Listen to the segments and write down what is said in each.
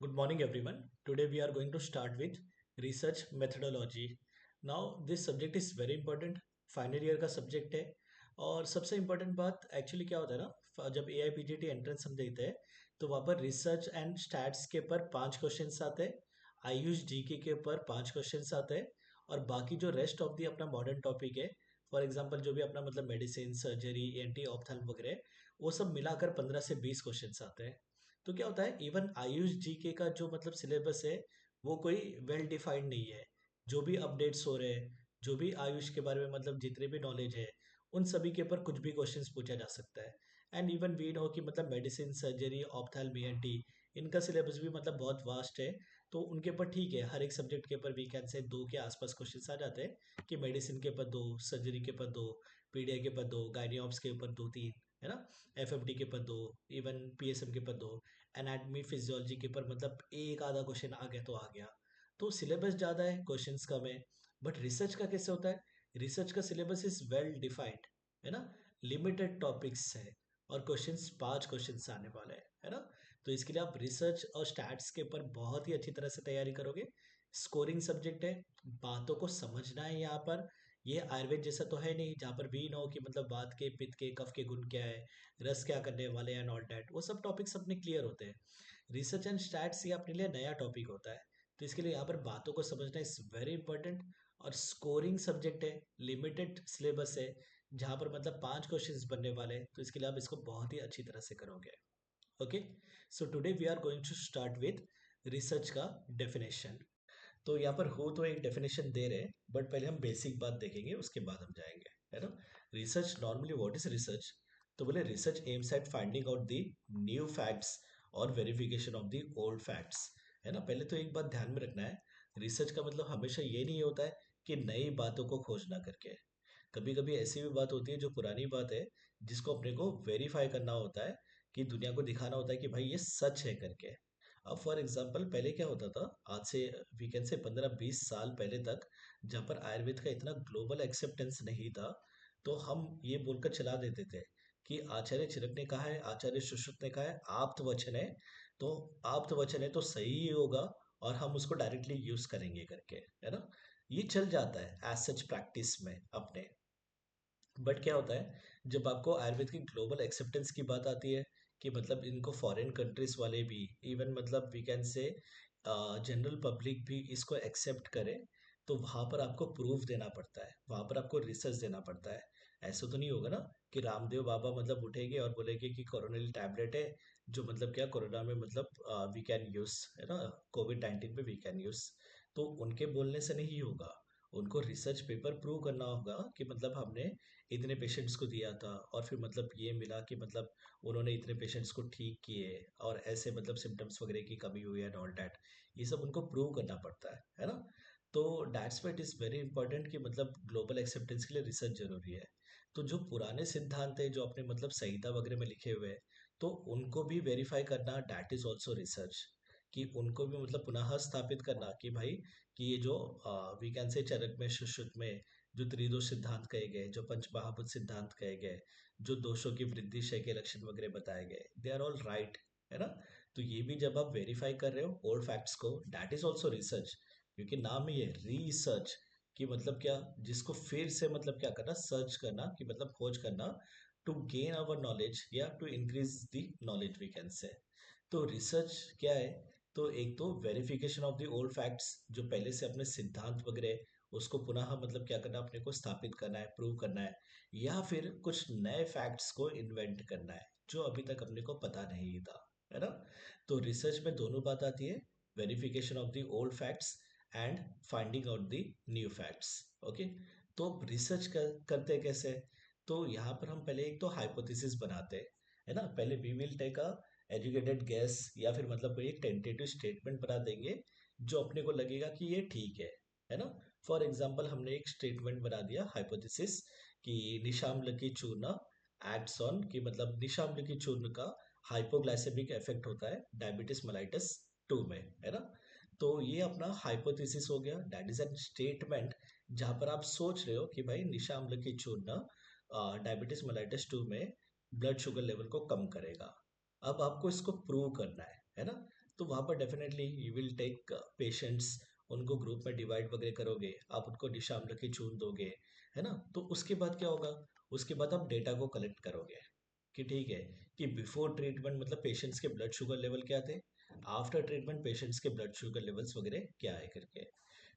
Good morning, everyone. Today we are going to start with research methodology. Now, this subject is very important. Final year का subject है और सबसे important बात actually क्या होता है ना, जब A I P G T entrance हम देते हैं तो वहाँ पर रिसर्च एंड स्टैट्स के ऊपर 5 क्वेश्चंस आते हैं, आयुष जी के ऊपर 5 क्वेश्चंस आते हैं और बाकी जो रेस्ट ऑफ दी अपना मॉडर्न टॉपिक है, फॉर एग्जांपल जो भी अपना मतलब मेडिसिन सर्जरी एंटी ऑप्थेल्म वगैरह, वो सब मिलाकर 15 से 20 क्वेश्चंस आते हैं। तो क्या होता है, इवन आयुष जीके का जो मतलब सिलेबस है वो कोई वेल डिफाइंड नहीं है। जो भी अपडेट्स हो रहे हैं, जो भी आयुष के बारे में मतलब जितने भी नॉलेज है, उन सभी के ऊपर कुछ भी क्वेश्चंस पूछा जा सकता है। एंड इवन वी नो कि मतलब मेडिसिन सर्जरी ऑप्थेल्मी टी इनका सिलेबस भी मतलब बहुत वास्ट है। तो उनके ऊपर ठीक है, हर एक सब्जेक्ट के ऊपर वी कैन से 2 के आसपास क्वेश्चंस आ जाते हैं कि मेडिसिन के ऊपर 2, सर्जरी के ऊपर 2, पीडिया के ऊपर 2, गायनियोप्स के ऊपर 2-3, है ना, एफ एफ डी के ऊपर 2, इवन पी एस एम के ऊपर 2, एनाटमी फिजियोलॉजी के ऊपर मतलब एक आधा क्वेश्चन आ गया तो आ गया। तो सिलेबस ज़्यादा है, क्वेश्चंस कम है। बट रिसर्च का कैसे होता है, रिसर्च का सिलेबस इज वेल डिफाइंड, है ना, लिमिटेड टॉपिक्स है और क्वेश्चंस 5 क्वेश्चंस आने वाले हैं, है ना। तो इसके लिए आप रिसर्च और स्टैट्स के ऊपर बहुत ही अच्छी तरह से तैयारी करोगे। स्कोरिंग सब्जेक्ट है, बातों को समझना है यहाँ पर। ये आयुर्वेद जैसा तो है नहीं जहाँ पर भी नो कि मतलब बात के पित्त के कफ के गुण क्या है, रस क्या करने वाले हैं एंड ऑल डैट, वो सब टॉपिक्स अपने क्लियर होते हैं। रिसर्च एंड स्टैट्स ये अपने लिए नया टॉपिक होता है। तो इसके लिए यहाँ पर बातों को समझना इज वेरी इंपॉर्टेंट। और स्कोरिंग सब्जेक्ट है, लिमिटेड सिलेबस है, जहाँ पर मतलब 5 क्वेश्चंस बनने वाले हैं, तो इसके लिए आप इसको बहुत ही अच्छी तरह से करोगे। Okay, so today we are going to start with research का डेफिनेशन। तो यहाँ पर हो तो एक डेफिनेशन दे रहे हैं, बट पहले हम बेसिक बात देखेंगे, उसके बाद हम जाएंगे, है ना। Research normally what is research, तो बोले research aims at finding out the new facts और verification of the old facts, है ना। पहले तो एक बात ध्यान में रखना है, रिसर्च का मतलब हमेशा ये नहीं होता है कि नई बातों को खोजना करके। कभी कभी ऐसी भी बात होती है जो पुरानी बात है, जिसको अपने को वेरीफाई करना होता है, कि दुनिया को दिखाना होता है कि भाई ये सच है करके। अब फॉर एग्जाम्पल पहले क्या होता था, आज से वीकेंड से 15-20 साल पहले तक, जहाँ पर आयुर्वेद का इतना ग्लोबल एक्सेप्टेंस नहीं था, तो हम ये बोलकर चला देते थे कि आचार्य चिरक ने कहा है, आचार्य सुश्रुत ने कहा है, आप्त वचन है, तो आप्त वचन है तो सही ही होगा और हम उसको डायरेक्टली यूज करेंगे करके, है ना। ये चल जाता है एज सच प्रैक्टिस में अपने। बट क्या होता है, जब आपको आयुर्वेद की ग्लोबल एक्सेप्टेंस की बात आती है, कि मतलब इनको फॉरेन कंट्रीज वाले भी, इवन मतलब we can say general public भी इसको एक्सेप्ट करे, तो वहाँ पर आपको प्रूफ देना पड़ता है, वहाँ पर आपको रिसर्च देना पड़ता है। ऐसा तो नहीं होगा ना कि रामदेव बाबा मतलब उठेंगे और बोलेंगे कि कोरोनिल टैबलेट है, जो मतलब क्या कोरोना में मतलब वी कैन यूज, है ना, कोविड 19 में वी कैन यूज। तो उनके बोलने से नहीं होगा, उनको रिसर्च पेपर प्रूव करना होगा कि मतलब हमने इतने पेशेंट्स को दिया था और फिर मतलब ये मिला कि मतलब उन्होंने इतने पेशेंट्स को ठीक किए और ऐसे मतलब सिम्टम्स वगैरह की कमी हुई एंड ऑल डैट। ये सब उनको प्रूव करना पड़ता है ना। तो that's why it is very important कि मतलब ग्लोबल एक्सेप्टेंस के लिए रिसर्च जरूरी है। तो जो पुराने सिद्धांत है जो अपने मतलब संहिता वगैरह में लिखे हुए हैं, तो उनको भी वेरीफाई करना, दैट इज ऑल्सो रिसर्च। कि उनको भी मतलब पुनः स्थापित करना कि भाई, कि ये जो वी कैन से चरक में सुश्रुत में जो त्रिदोष सिद्धांत कहे गए, जो पंचमहाभूत सिद्धांत कहे गए, जो दोषों की वृद्धि क्षय के लक्षण वगैरह बताए गए, दे आर ऑल राइट, है ना। तो ये भी जब आप वेरीफाई कर रहे हो ओल्ड फैक्ट्स को, दैट इज ऑल्सो रिसर्च। क्योंकि नाम ही है रिसर्च, कि मतलब क्या, जिसको फिर से मतलब क्या करना, सर्च करना, कि मतलब खोज करना, टू गेन अवर नॉलेज या to increase the knowledge we can say. तो रिसर्च क्या है, तो एक तो verification of the old facts, जो पहले से अपने सिद्धांत वगैरह उसको पुनः मतलब क्या करना, अपने को स्थापित करना है, प्रूव करना है, या फिर कुछ नए फैक्ट्स को इन्वेंट करना है जो अभी तक अपने को पता नहीं था, है ना। तो रिसर्च में दोनों बात आती है, verification of the old facts and finding out the new facts. Okay, तो रिसर्च करते कैसे, तो यहाँ पर हम पहले एक तो हाइपोथेसिस बनाते हैं, है ना। पहले we will take a educated guess, या फिर मतलब कोई एक टेंटेटिव स्टेटमेंट बना देंगे जो अपने को लगेगा कि ये ठीक है ना। फॉर एग्जाम्पल हमने एक स्टेटमेंट बना दिया हाइपोथेसिस कि निशाम्ल की चूर्ण एक्ट्स ऑन, कि मतलब निशाम्ल की चूर्ण का हाइपोग्लाइसेमिक इफेक्ट होता है डायबिटिस मेलाइटस 2 में, है ना। तो ये अपना हाइपोथेसिस हो गया, दैट इज एन स्टेटमेंट जहां पर आप सोच रहे हो कि भाई निशाम्ल की चूर्ण डायबिटिस मेलाइटस 2 में ब्लड शुगर लेवल को कम करेगा। अब आपको इसको प्रूव करना है ना। तो वहाँ पर definitely you will take patients, उनको ग्रुप में डिवाइड वगैरह करोगे, आप उनको निशा अम्ल चून दोगे, है ना। तो उसके बाद क्या होगा, उसके बाद आप डेटा को कलेक्ट करोगे कि ठीक है कि बिफोर ट्रीटमेंट मतलब पेशेंट्स के ब्लड शुगर लेवल क्या थे, आफ्टर ट्रीटमेंट पेशेंट्स के ब्लड शुगर लेवल्स वगैरह क्या है करके।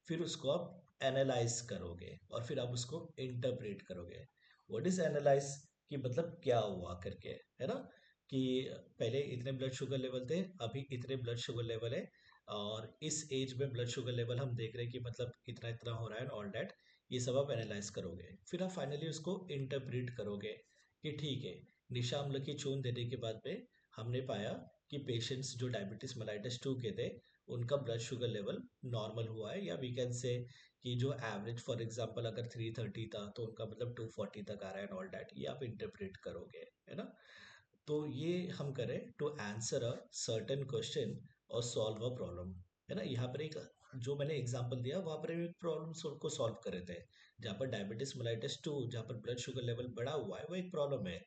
फिर उसको आप एनालाइज करोगे और फिर आप उसको इंटरप्रेट करोगे। व्हाट इज एनालाइज, कि मतलब क्या हुआ करके, है ना। कि पहले इतने ब्लड शुगर लेवल थे, अभी इतने ब्लड शुगर लेवल है, और इस एज में ब्लड शुगर लेवल हम देख रहे हैं कि मतलब इतना इतना हो रहा है ऑल डैट। ये सब आप एनालाइज करोगे, फिर आप फाइनली उसको इंटरप्रेट करोगे कि ठीक है, निशा अम्ल की चून देने के बाद में हमने पाया कि पेशेंट्स जो डायबिटीज मेलाइटस 2 के थे, उनका ब्लड शुगर लेवल नॉर्मल हुआ है, या वी कैन से कि जो एवरेज फॉर एग्जांपल अगर 330 था तो उनका मतलब 240 तक आ रहा है ऑल डैट। ये आप इंटरप्रेट करोगे, है ना। तो ये हम करें to answer a certain question और सॉल्व अ प्रॉब्लम, है ना। यहाँ पर एक जो मैंने एग्जांपल दिया वहाँ पर एक प्रॉब्लम को सॉल्व कर रहे थे, जहाँ पर डायबिटीज मेलाइटिस 2, जहाँ पर ब्लड शुगर लेवल बढ़ा हुआ है, वो एक प्रॉब्लम है,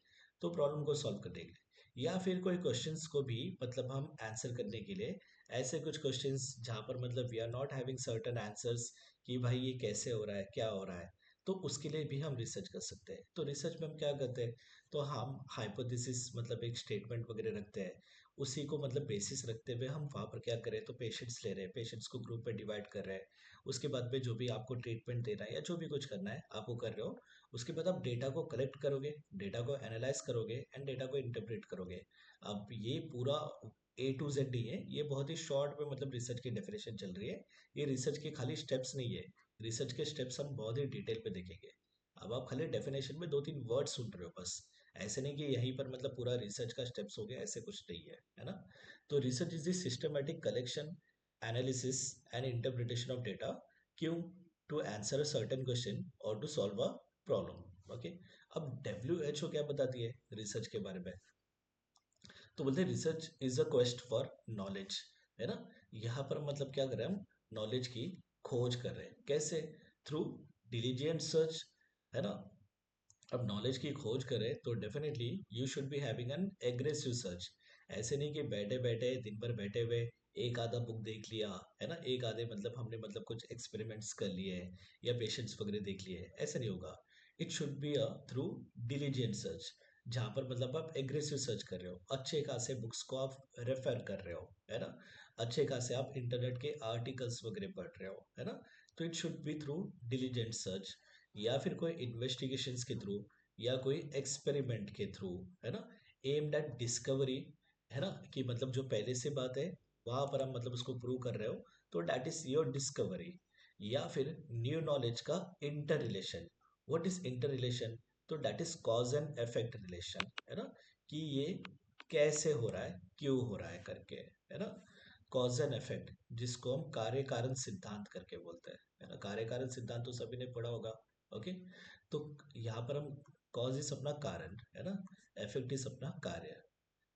तो प्रॉब्लम को सॉल्व कर देंगे। या फिर कोई क्वेश्चंस को भी मतलब हम आंसर करने के लिए ऐसे कुछ क्वेश्चंस जहाँ पर मतलब we are not having certain answers कि भाई ये कैसे हो रहा है, क्या हो रहा है, तो उसके लिए भी हम रिसर्च कर सकते हैं। तो रिसर्च में हम क्या करते हैं, तो हम हाइपोथेसिस मतलब एक स्टेटमेंट वगैरह रखते हैं, उसी को मतलब बेसिस रखते हुए हम वहाँ पर क्या करें, तो पेशेंट्स ले रहे हैं, पेशेंट्स को ग्रुप में डिवाइड कर रहे हैं, उसके बाद में जो भी आपको ट्रीटमेंट देना है या जो भी कुछ करना है आप वो कर रहे हो। उसके बाद आप डेटा को कलेक्ट करोगे, डेटा को एनालाइज करोगे एंड डेटा को इंटरप्रेट करोगे। अब ये पूरा A to Z ही है, ये बहुत ही शॉर्ट में मतलब रिसर्च की डेफिनेशन चल रही है। ये रिसर्च के खाली स्टेप्स नहीं है, रिसर्च के स्टेप्स हम बहुत ही डिटेल पे देखेंगे। अब आप खाली डेफिनेशन में दो तीन वर्ड सुन रहे हो बस, ऐसे नहीं कि यहीं पर मतलब पूरा रिसर्च का स्टेप्स हो गया, ऐसे कुछ नहीं है ना। तो research is the systematic collection, analysis and interpretation of data, क्यों, to answer a certain question और to solve a problem. Okay. अब WHO क्या बताती है रिसर्च के बारे में, तो बोलते हैं research is a quest for knowledge, है ना। यहाँ पर मतलब क्या कर रहे हैं हम, नॉलेज की खोज कर रहे हैं, कैसे, थ्रू डिलीजेंट सर्च, है ना। अब नॉलेज की खोज करें तो definitely you should be having an aggressive search. ऐसे नहीं कि बैठे बैठे दिन भर बैठे हुए एक आधा बुक देख लिया, है ना, एक आधे मतलब हमने मतलब कुछ एक्सपेरिमेंट्स कर लिए या पेशेंट्स वगैरह देख लिए, ऐसे नहीं होगा। It should be a through diligent search, जहाँ पर मतलब आप एग्रेसिव सर्च कर रहे हो, अच्छे खासे बुक्स को आप रेफर कर रहे हो, है ना, अच्छे खासे आप इंटरनेट के आर्टिकल्स वगैरह पढ़ रहे हो, है ना। तो it should be through diligent search, या फिर कोई इन्वेस्टिगेशंस के थ्रू, या कोई एक्सपेरिमेंट के थ्रू, है ना, एम्ड एट डिस्कवरी, है ना, कि मतलब जो पहले से बात है वहां पर हम मतलब उसको प्रूव कर रहे हो, तो डैट इज योर डिस्कवरी। या फिर न्यू नॉलेज का interrelation. What is interrelation, तो that is cause and effect relation, है ना, कि ये कैसे हो रहा है, क्यों हो रहा है करके, है ना। कॉज एंड इफेक्ट, जिसको हम कार्य कारण सिद्धांत करके बोलते हैं, है ना। कार्य कारण सिद्धांत तो सभी ने पढ़ा होगा। ओके। तो यहाँ पर हम कॉज इज अपना कारण, है ना, इफेक्ट इज अपना कार्य।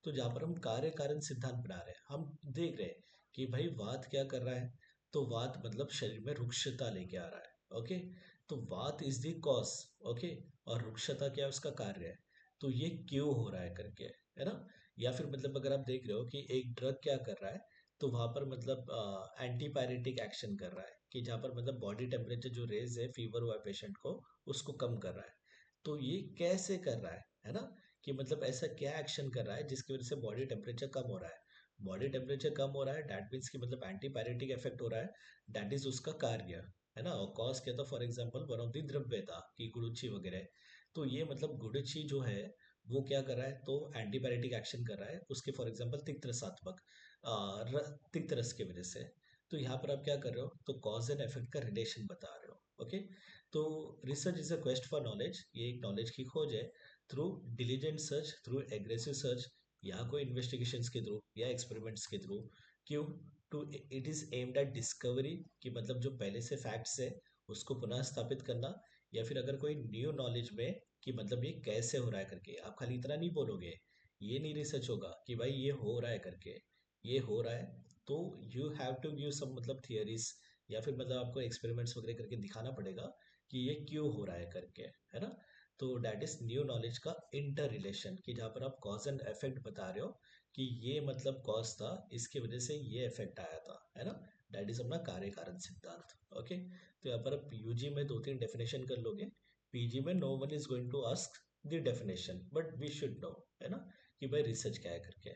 तो जहाँ पर हम कार्य कारण सिद्धांत बना रहे हैं, हम देख रहे हैं कि भाई वात क्या कर रहा है, तो वात मतलब शरीर में रुक्षता लेके आ रहा है। ओके। तो वात इज द कॉज। ओके। और रुक्षता क्या है, उसका कार्य है। तो ये क्यों हो रहा है करके, है ना। या फिर मतलब अगर आप देख रहे हो कि एक ड्रग क्या कर रहा है, तो वहां पर मतलब एंटीपायरेटिक एक्शन कर रहा है, कि जहाँ पर मतलब बॉडी टेम्परेचर जो रेज है, फीवर हुआ पेशेंट को, उसको कम कर रहा है। तो ये कैसे कर रहा है ना, कि मतलब ऐसा क्या एक्शन कर रहा है जिसकी वजह से बॉडी टेम्परेचर कम हो रहा है। बॉडी टेम्परेचर कम हो रहा है, डैट मीन्स कि मतलब एंटीपायरेटिक इफेक्ट हो रहा है, डैट इज उसका कार्य, है ना। और कॉज क्या था, for example one of the द्रव्य था कि गुड़ुची वगैरह। तो ये मतलब गुड़ुची जो है वो क्या कर रहा है, तो एंटीपायरेटिक एक्शन कर रहा है उसके, फॉर एग्जांपल तिक्त रसात्मक तिक्त रस की वजह से। तो यहाँ पर आप क्या कर रहे हो, तो कॉज एंड इफेक्ट का रिलेशन बता रहे हो। ओके। तो research is a quest for knowledge, ये एक नॉलेज की खोज है, through diligent search, through aggressive search, या कोई इन्वेस्टिगेशंस के थ्रू या एक्सपेरिमेंट्स के थ्रू। क्यों, to it is aimed at discovery, कि मतलब जो पहले से फैक्ट्स है उसको पुनः स्थापित करना, या फिर अगर कोई न्यू नॉलेज में कि मतलब ये कैसे हो रहा है करके। आप खाली इतना नहीं बोलोगे, ये नहीं रिसर्च होगा कि भाई ये हो रहा है करके, ये हो रहा है, तो you have to give some मतलब थियरीज, या फिर मतलब आपको एक्सपेरिमेंट्स वगैरह करके दिखाना पड़ेगा कि ये क्यों हो रहा है करके, है ना। तो डैट इज न्यू नॉलेज का इंटर रिलेशन, कि जहाँ पर आप कॉज एंड इफेक्ट बता रहे हो कि ये मतलब कॉज था, इसकी वजह से ये इफेक्ट आया था, है ना। दैट इज अपना कार्य कारण सिद्धांत। ओके, तो यहाँ पर आप यूजी में दो तीन डेफिनेशन कर लोगे, पीजी में no one is going to ask the definition, but we should know, है ना, कि भाई रिसर्च क्या है करके।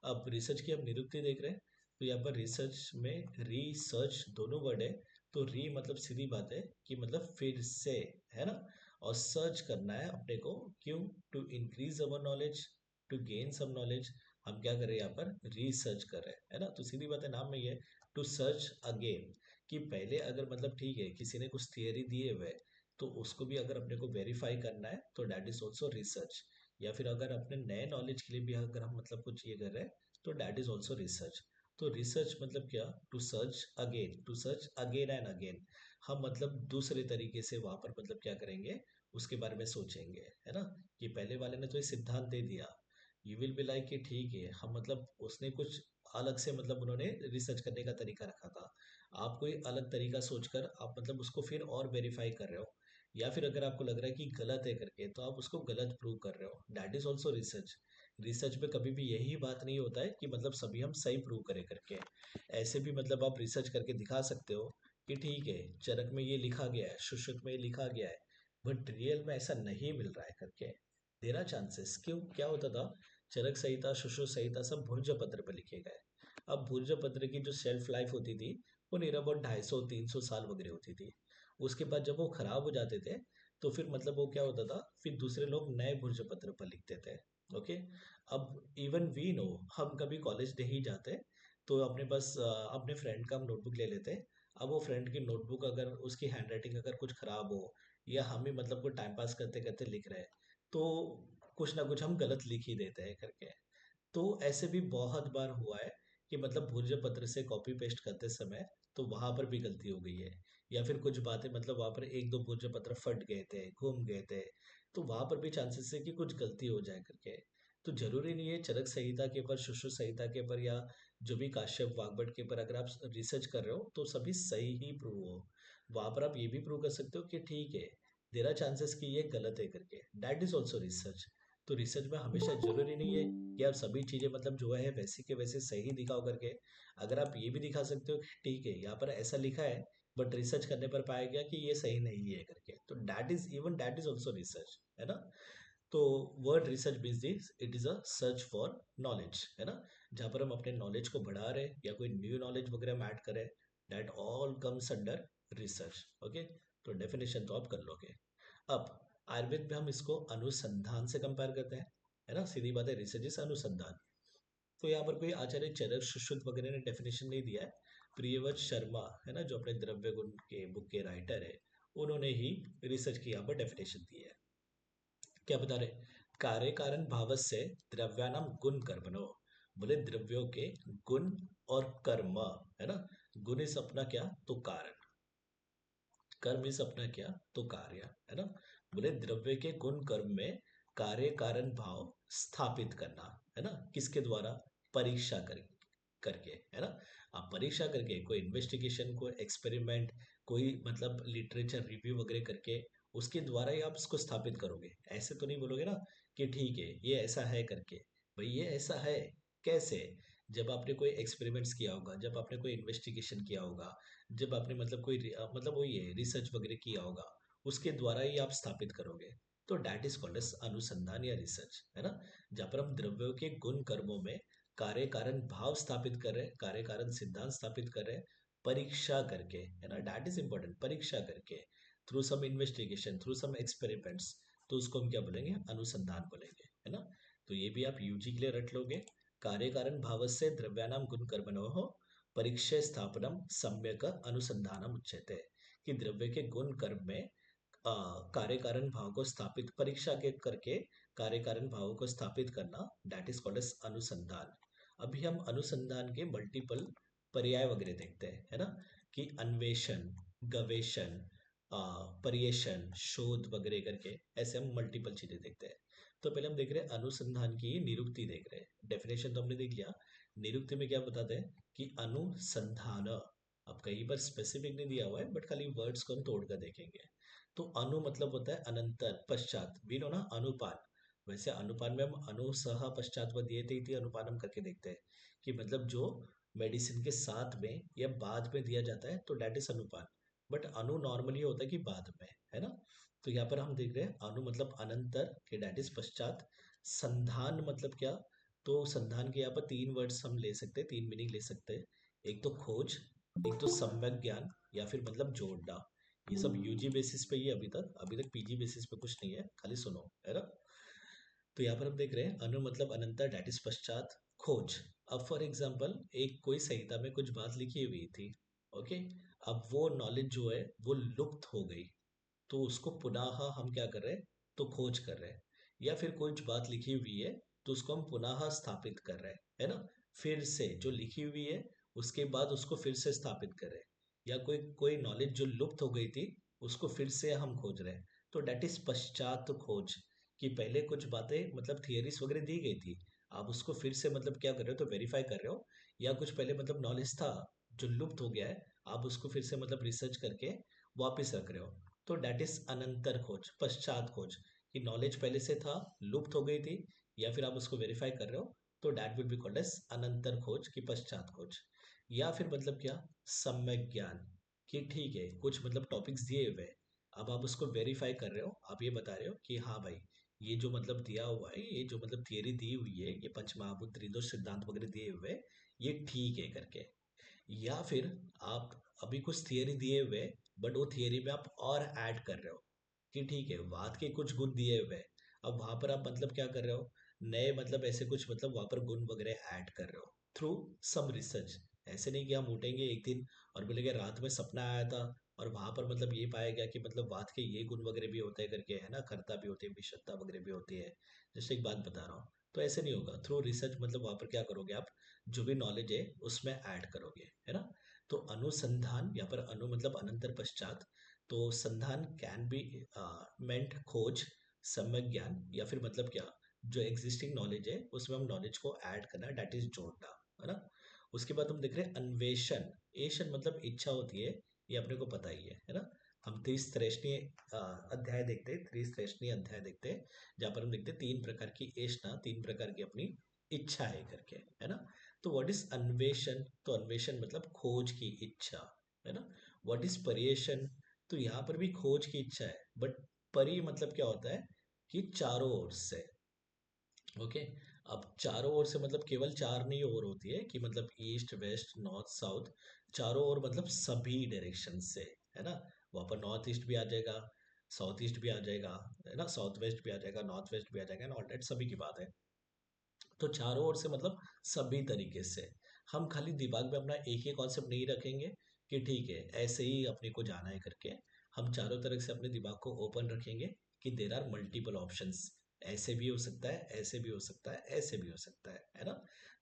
अब रिसर्च की हम निरुक्ति देख रहे हैं, तो यहाँ पर रिसर्च में रिसर्च दोनों वर्ड है। तो री मतलब सीधी बात है कि मतलब फिर से, है ना, और सर्च करना है अपने को, क्यों, to increase our knowledge, to gain some knowledge. हम क्या कर रहे हैं यहाँ पर, रिसर्च कर रहे हैं, है ना। तो सीधी बात है, नाम में ही है टू सर्च अगेन, कि पहले अगर मतलब ठीक है किसी ने कुछ थियरी दिए हुए तो उसको भी अगर अपने को वेरीफाई करना है तो दैट इज ऑल्सो रिसर्च। या फिर अगर अपने नए नॉलेज के लिए भी अगर हम मतलब कुछ ये कर रहे हैं तो दैट इज ऑल्सो रिसर्च। तो रिसर्च मतलब क्या, to search again, to search again and again. हम मतलब दूसरे तरीके से वहां पर मतलब क्या करेंगे, उसके बारे में सोचेंगे, है ना। कि पहले वाले ने तो ये सिद्धांत दे दिया, यू विल बी लाइक कि ठीक है, हम मतलब उसने कुछ अलग से मतलब उन्होंने रिसर्च करने का तरीका रखा था, आप कोई अलग तरीका सोचकर आप मतलब उसको फिर और वेरीफाई कर रहे हो। या फिर अगर आपको लग रहा है कि गलत है करके तो आप उसको गलत प्रूव कर रहे हो, that is also research. Research में कभी भी यही बात नहीं होता है कि मतलब सभी हम सही प्रूव करें करके। ऐसे भी मतलब आप रिसर्च करके दिखा सकते हो कि ठीक है चरक में ये लिखा गया है, शुश्रुत में ये लिखा गया है, बट रियल में ऐसा नहीं मिल रहा है करके। देना चांसेस, क्यों, क्या होता था, चरक संहिता सुश्रुत संहिता सब भुर्ज पत्र पर लिखे गए। अब भुर्ज पत्र की जो शेल्फ लाइफ होती थी वो नियर अबाउट 250-300 साल वगैरह होती थी। उसके बाद जब वो खराब हो जाते थे तो फिर मतलब वो क्या होता था, फिर दूसरे लोग नए भुर्ज पत्र पर लिखते थे। ओके, अब इवन वी नो, हम कभी कॉलेज नहीं जाते तो अपने पास अपने फ्रेंड का हम नोटबुक ले लेते। अब वो फ्रेंड की नोटबुक अगर उसकी हैंडराइटिंग अगर कुछ खराब हो, या हम ही मतलब कोई टाइम पास करते करते लिख रहे हैं, तो कुछ ना कुछ हम गलत लिख ही देते हैं करके। तो ऐसे भी बहुत बार हुआ है कि मतलब भूर्ज पत्र से कॉपी पेस्ट करते समय तो वहां पर भी गलती हो गई है। या फिर कुछ बातें मतलब वहां पर एक दो भूर्ज पत्र फट गए थे, घूम गए थे, तो वहां पर भी चांसेस है कि कुछ गलती हो जाए करके। तो जरूरी नहीं है चरक संहिता के ऊपर, सुश्रुत संहिता के ऊपर, या जो भी काश्यप वाग्भट के ऊपर अगर आप रिसर्च कर रहे हो तो सभी सही ही प्रूव हो। वहां पर आप ये भी प्रूव कर सकते हो कि ठीक है देर आर चांसेस कि ये गलत है करके, दैट इज ऑल्सो रिसर्च। तो रिसर्च में हमेशा जरूरी नहीं है कि आप सभी चीजें मतलब जो है वैसे के वैसे सही दिखाओ करके। अगर आप ये भी दिखा सकते हो कि ठीक है यहाँ पर ऐसा लिखा है बट रिसर्च करने पर पाया गया कि ये सही नहीं है करके, तो दैट इज ऑल्सो रिसर्च, है ना। तो word research means this, it is a search for knowledge, है ना, जहाँ पर हम अपने नॉलेज को बढ़ा रहे हैं या कोई न्यू नॉलेज वगैरह हम ऐड करें, that all comes under research. Okay, तो डेफिनेशन तो आप कर लोगे। अब आयुर्वेद में हम इसको अनुसंधान से कंपेयर करते हैं, है ना, सीधी बात है, रिसर्च इज अनुसंधान। तो यहाँ पर कोई आचार्य चरक सुश्रुत वगैरह ने डेफिनेशन नहीं दिया है, प्रियव्रत शर्मा, है ना, जो अपने द्रव्य गुण के बुक के राइटर है, उन्होंने ही रिसर्च की यहाँ पर डेफिनेशन दी है। क्या बता रहे, कार्य कारण भाव से द्रव्यानाम गुण कर्मणो, बोले द्रव्यों के गुण और कर्म, है ना। गुण इस अपना क्या, तो कारण, कर्म इस अपना क्या, तो कार्य, है ना। बोले द्रव्य के गुण कर्म में कार्य कारण भाव स्थापित करना, है ना, किसके द्वारा, परीक्षा करके, है ना। आप परीक्षा करके कोई इन्वेस्टिगेशन, कोई एक्सपेरिमेंट, कोई मतलब लिटरेचर रिव्यू वगैरह करके उसके द्वारा ही आप इसको स्थापित करोगे। ऐसे तो नहीं बोलोगे ना कि ठीक है ये ऐसा है करके। भाई ये ऐसा है कैसे, जब आपने कोई एक्सपेरिमेंट्स किया होगा, जब आपने कोई इन्वेस्टिगेशन किया होगा, जब आपने मतलब कोई मतलब वही है रिसर्च वगैरह किया होगा, उसके द्वारा ही आप स्थापित करोगे। तो डैट इज कॉल्ड एज अनुसंधान या रिसर्च, है ना। जहाँ पर हम द्रव्यों के गुण कर्मों में कार्य कारण भाव स्थापित कर रहे हैं, कार्य कारण सिद्धांत स्थापित कर रहे हैं, परीक्षा करके, है ना, डैट इज इंपॉर्टेंट, परीक्षा करके, through some investigation, through some experiments, तो उसको हम क्या बोलेंगे, अनुसंधान बोलेंगे, है ना। तो ये भी आप यूजी के लिए रट लोगे, कार्य कारण भाव से द्रव्यानाम गुण कर्मणो परीक्षा स्थापनम सम्यक अनुसंधानम उच्यते, कि द्रव्य के गुण कर्म में कार्य कारण भाव को स्थापित परीक्षा के करके कार्य कारण भाव को स्थापित करना, दैट इज कॉल्ड एज अनुसंधान। अभी हम अनुसंधान के मल्टीपल पर्याय वगैरह देखते हैं, है ना, कि अन्वेषण, गवेषण, पर्यवेक्षण, शोध वगैरह करके ऐसे हम मल्टीपल चीजें देखते हैं। तो पहले हम देख रहे हैं अनुसंधान की निरुक्ति देख रहे हैं, डेफिनेशन तो हमने देख लिया। निरुक्ति में क्या बताते हैं कि अनुसंधान, अब कहीं पर स्पेसिफिक नहीं दिया हुआ है बट खाली वर्ड्स को हम तोड़कर देखेंगे। तो अनु मतलब होता है अनंतर, पश्चात, भी नो ना, अनुपात। वैसे अनुपान में हम अनुसह पश्चात दिए थे इति अनुपान हम करके देखते हैं कि मतलब जो मेडिसिन के साथ में या बाद में दिया जाता है तो डेट इज अनुपान। बट अनु नॉर्मली होता है कि बाद में, है ना। तो यहाँ पर हम देख रहे हैं अनु मतलब अनंतर के डेट इज पश्चात। संधान मतलब क्या? तो संधान के यहाँ पर तीन वर्ड्स हम ले सकते हैं, तीन मीनिंग ले सकते हैं। एक तो खोज, एक तो सम्यक ज्ञान, या फिर मतलब जोड़ना। ये सब यूजी बेसिस पे ही है अभी तक पीजी बेसिस पे कुछ नहीं है, खाली सुनो, है ना। तो यहाँ पर हम देख रहे हैं अनु मतलब अनंतर डेट इज पश्चात। खोज, अब फॉर एग्जाम्पल एक कोई संहिता में कुछ बात लिखी हुई थी, ओके। अब वो नॉलेज जो है वो लुप्त हो गई, तो उसको पुनः हम क्या कर रहे हैं, तो खोज कर रहे हैं। या फिर कुछ बात लिखी हुई है तो उसको हम पुनः स्थापित कर रहे हैं, है ना। फिर से जो लिखी हुई है उसके बाद उसको फिर से स्थापित कर रहे हैं। या कोई कोई नॉलेज जो लुप्त हो गई थी उसको फिर से हम खोज रहे हैं, तो डेट इज पश्चात खोज। कि पहले कुछ बातें मतलब थियरीज वगैरह दी गई थी, आप उसको फिर से मतलब क्या कर रहे हो, तो वेरीफाई कर रहे हो। या कुछ पहले मतलब नॉलेज था जो लुप्त हो गया है, आप उसको फिर से मतलब रिसर्च करके वापस रख रहे हो। तो डेट इज अनंतर खोज, पश्चात खोज। कि नॉलेज पहले से था, लुप्त हो गई थी, या फिर आप उसको वेरीफाई कर रहे हो, तो that will be called as अनंतर खोज की पश्चात खोज। या फिर मतलब क्या, सम्यक ज्ञान। कि ठीक है कुछ मतलब टॉपिक्स दिए हुए हैं, अब आप उसको वेरीफाई कर रहे हो, आप ये बता रहे हो कि हाँ भाई ये जो मतलब दिया हुआ है, ये जो मतलब थियरी दी हुई है, ये पंचमहाभूत त्रिदोष सिद्धांत वगैरह दिए हुए हैं, ये ठीक है करके। या फिर आप अभी कुछ थियरी दिए हुए बट वो थियरी में आप और ऐड कर रहे हो कि ठीक है वाद के कुछ गुण दिए हुए हैं, अब वहां पर आप मतलब क्या कर रहे हो, नए मतलब ऐसे कुछ मतलब वहां पर गुण वगैरह ऐड कर रहे हो थ्रू सम रिसर्च। ऐसे नहीं कि हम उठेंगे एक दिन और बोलेंगे रात में सपना आया था और वहां पर मतलब ये पाया गया कि मतलब वाद के ये गुण वगैरह भी होते हैं करके, है ना, कर्ता भी होती है, विषयता वगैरह भी होती है। जैसे एक बात बता रहा हूँ, तो ऐसे नहीं होगा थ्रू रिसर्च, मतलब वहां पर क्या करोगे आप, जो भी नॉलेज है उसमें ऐड करोगे, है ना। तो अनुसंधान, यहाँ पर अनु मतलब अनंतर पश्चात। तो संधान कैन बी मेंट खोज, सम्यक ज्ञान, या फिर मतलब क्या, जो एग्जिस्टिंग नॉलेज है उसमें हम नॉलेज को ऐड करना, डेट इज जोड़ना, है ना। उसके बाद हम देख रहे हैं अन्वेषण। एशन मतलब इच्छा होती है, ये अपने को पता ही है ना। हम त्रिश्रेष्णी अध्याय देखते हैं, त्रिश्रेष्णी अध्याय देखते हैं, जहाँ पर हम देखते हैं तीन प्रकार की एषणा, तीन प्रकार की अपनी इच्छा है करके, है ना। तो व्हाट इज अन्वेषण, तो अन्वेषण मतलब खोज की इच्छा, है ना। व्हाट इज पर्येषण, तो यहाँ पर भी खोज की इच्छा है, बट परि मतलब क्या होता है कि चारों ओर से, ओके। अब चारों ओर से मतलब केवल चार नहीं और होती है कि मतलब ईस्ट वेस्ट नॉर्थ साउथ, चारों ओर मतलब सभी डायरेक्शन से, है ना। वहाँ पर नॉर्थ ईस्ट भी आ जाएगा, साउथ ईस्ट भी आ जाएगा, है ना, साउथ वेस्ट भी आ जाएगा, नॉर्थ वेस्ट भी आ जाएगा, ऑल दैट सभी की बात है। तो चारों ओर से मतलब सभी तरीके से। हम खाली दिमाग में अपना एक ही कॉन्सेप्ट नहीं रखेंगे कि ठीक है ऐसे ही अपने को जाना है करके। हम चारों तरफ से अपने दिमाग को ओपन रखेंगे कि देर आर मल्टीपल ऑप्शंस, ऐसे भी हो सकता है, ऐसे भी हो सकता है, ऐसे भी हो सकता है ना।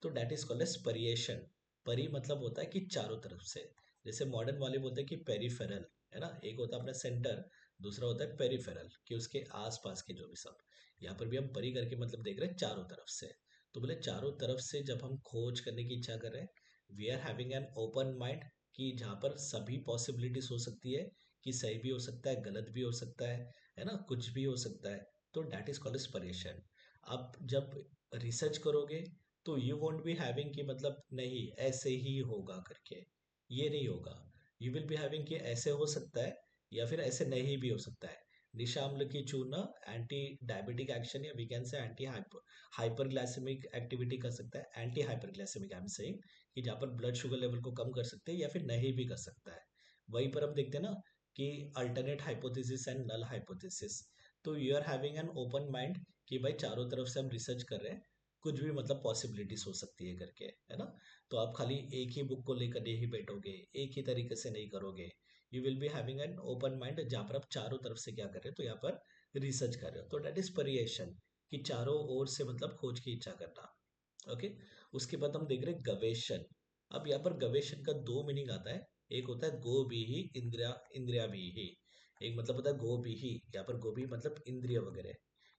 तो डेट इज कॉल्ड एज परिएशन। परि मतलब होता है कि चारों तरफ से। जैसे मॉडर्न वाले बोलते हैं कि पेरिफेरल, है ना, एक होता है अपना सेंटर, दूसरा होता है पेरिफेरल कि उसके आसपास के जो भी सब। यहाँ पर भी हम परि करके मतलब देख रहे हैं चारों तरफ से। तो बोले चारों तरफ से जब हम खोज करने की इच्छा कर रहे हैं, we are having an open mind, कि जहाँ पर सभी पॉसिबिलिटीज हो सकती है, कि सही भी हो सकता है, गलत भी हो सकता है ना, कुछ भी हो सकता है। तो डेट इज कॉल्ड इंस्पिरेशन। आप जब रिसर्च करोगे तो यू वोंट बी हैविंग कि मतलब नहीं ऐसे ही होगा करके, ये नहीं होगा। यू विल बी हैविंग कि ऐसे हो सकता है या फिर ऐसे नहीं भी हो सकता है। निशाम्ल की चूना एंटी डायबिटिक एक्शन, या we can say anti hyperglycemic activity कर सकता है, anti hyperglycemic I am saying, कि जहाँ पर ब्लड शुगर लेवल को कम कर सकते हैं या फिर नहीं भी कर सकता है। वहीं पर हम देखते हैं ना कि alternate hypothesis and null hypothesis. तो you are having an open mind कि भाई चारों तरफ से हम रिसर्च कर रहे हैं, कुछ भी मतलब पॉसिबिलिटीज हो सकती है करके, है ना। तो आप खाली एक ही बुक को लेकर नहीं बैठोगे, एक ही तरीके से नहीं करोगे। You will be having an open mind जहाँ पर आप चारों तरफ से क्या कर रहे हो, तो यहाँ पर रिसर्च कर रहे हो, तो डेट इज परिएशन, कि चारों ओर से मतलब खोज की इच्छा करना, ओके। उसके बाद हम देख रहे हैं गवेषण। अब यहाँ पर गवेषण का दो मीनिंग आता है। एक होता है गो भी ही इंद्रिया, इंद्रिया भी ही। एक मतलब होता है गो भी ही, यहाँ पर गो भी मतलब इंद्रिय वगैरह,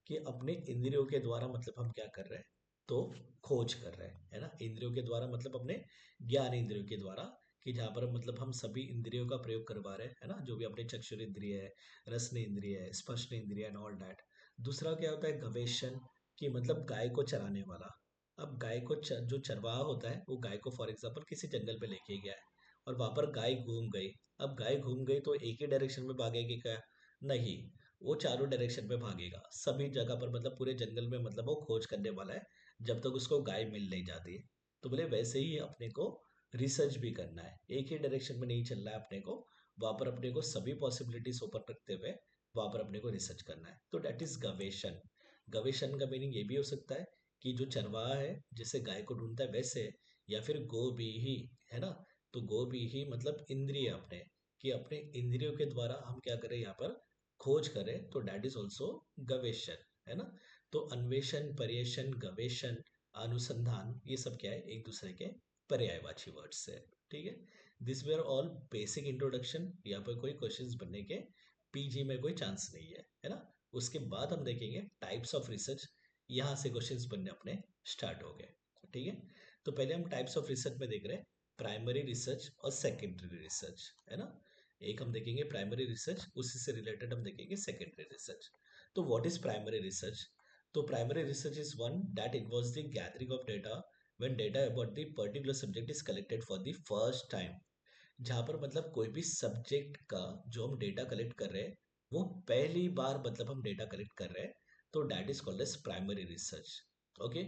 कि अपने इंद्रियों के द्वारा मतलब हम क्या कर रहे हैं, तो खोज कर रहे हैं, है ना। इंद्रियों के द्वारा मतलब अपने ज्ञान इंद्रियों के द्वारा, कि जहाँ पर मतलब हम सभी इंद्रियों का प्रयोग करवा रहे हैं, है ना, जो भी अपने चक्षुर इंद्रिय है, रसन इंद्रिय है, स्पर्श इंद्रिय एंड ऑल दैट। दूसरा क्या होता है गवेशन, कि मतलब गाय को चराने वाला। अब गाय को जो चरवाहा होता है वो गाय को फॉर एग्जांपल किसी जंगल पे लेके गया है और वहां पर गाय घूम गई। अब गाय घूम गई तो एक ही डायरेक्शन में भागेगी क्या? नहीं, वो चारों डायरेक्शन में भागेगा सभी जगह पर, मतलब पूरे जंगल में, मतलब वो खोज करने वाला है जब तक उसको गाय मिल नहीं जाती। तो बोले वैसे ही अपने को रिसर्च भी करना है, एक ही डायरेक्शन में नहीं चलना है अपने को, वहां पर अपने को सभी पॉसिबिलिटीज ओपन रखते हुए वहां पर अपने को रिसर्च करना है। तो डेट इज गवेशन। गवेशन का मीनिंग ये भी हो सकता है कि जो चरवाहा है जैसे गाय को ढूंढता है वैसे, या फिर गो भी ही, है ना। तो गो भी ही मतलब इंद्रिय अपने, कि अपने इंद्रियों के द्वारा हम क्या करें यहाँ पर खोज करें, तो डेट इज ऑल्सो गवेशन, है ना। तो अन्वेषण, पर्यवेक्षण, गवेषण, अनुसंधान, ये सब क्या है, एक दूसरे के पर्यायवाची वर्ड्स है। ठीक है, this were all basic introduction. यहाँ पर कोई क्वेश्चंस बनने के पीजी में कोई चांस नहीं है ना। उसके बाद हम देखेंगे टाइप्स ऑफ रिसर्च। यहाँ से क्वेश्चंस बनने अपने स्टार्ट हो गए। ठीक है, तो पहले हम टाइप्स ऑफ रिसर्च में देख रहे हैं प्राइमरी रिसर्च और सेकेंडरी रिसर्च, है ना। एक हम देखेंगे प्राइमरी रिसर्च, उसी से रिलेटेड हम देखेंगे सेकेंडरी रिसर्च। तो व्हाट इज प्राइमरी रिसर्च? तो primary research is one that involves the gathering of data when data about the particular subject is collected for the first time. जहाँ पर मतलब कोई भी सब्जेक्ट का जो हम डेटा कलेक्ट कर रहे हैं वो पहली बार मतलब हम डेटा कलेक्ट कर रहे हैं, तो that is called as primary research. Okay,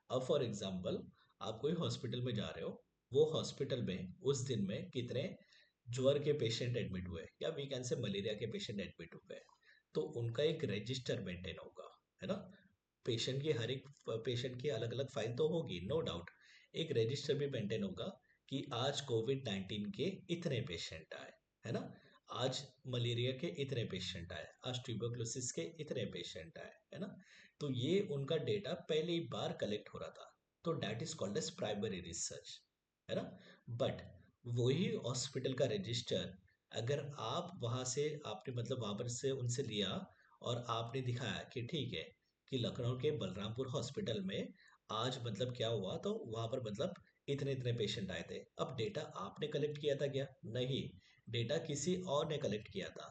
अब फॉर एग्जांपल आप कोई हॉस्पिटल में जा रहे हो, वो हॉस्पिटल में उस दिन में कितने ज्वर के पेशेंट एडमिट हुए या वी कैन से मलेरिया के पेशेंट एडमिट हुए, तो उनका एक रजिस्टर मेंटेन होगा, है ना। पेशेंट की हर एक पेशेंट की अलग अलग फाइल तो होगी, नो डाउट। एक रजिस्टर भी मेंटेन होगा कि आज कोविड 19 के इतने पेशेंट आए, है ना। आज मलेरिया के इतने पेशेंट आए, आज ट्यूबरकुलोसिस के इतने पेशेंट आए, है ना। तो ये उनका डेटा पहली बार कलेक्ट हो रहा था, तो that is called as primary research, है ना। बट वही हॉस्पिटल का रजिस्टर अगर आप वहां से आपने मतलब वहां पर से उनसे लिया और आपने दिखाया कि ठीक है कि लखनऊ के बलरामपुर हॉस्पिटल में आज मतलब क्या हुआ, तो वहां पर मतलब इतने इतने पेशेंट आए थे। अब डेटा आपने कलेक्ट किया था क्या? नहीं, डेटा किसी और ने कलेक्ट किया था।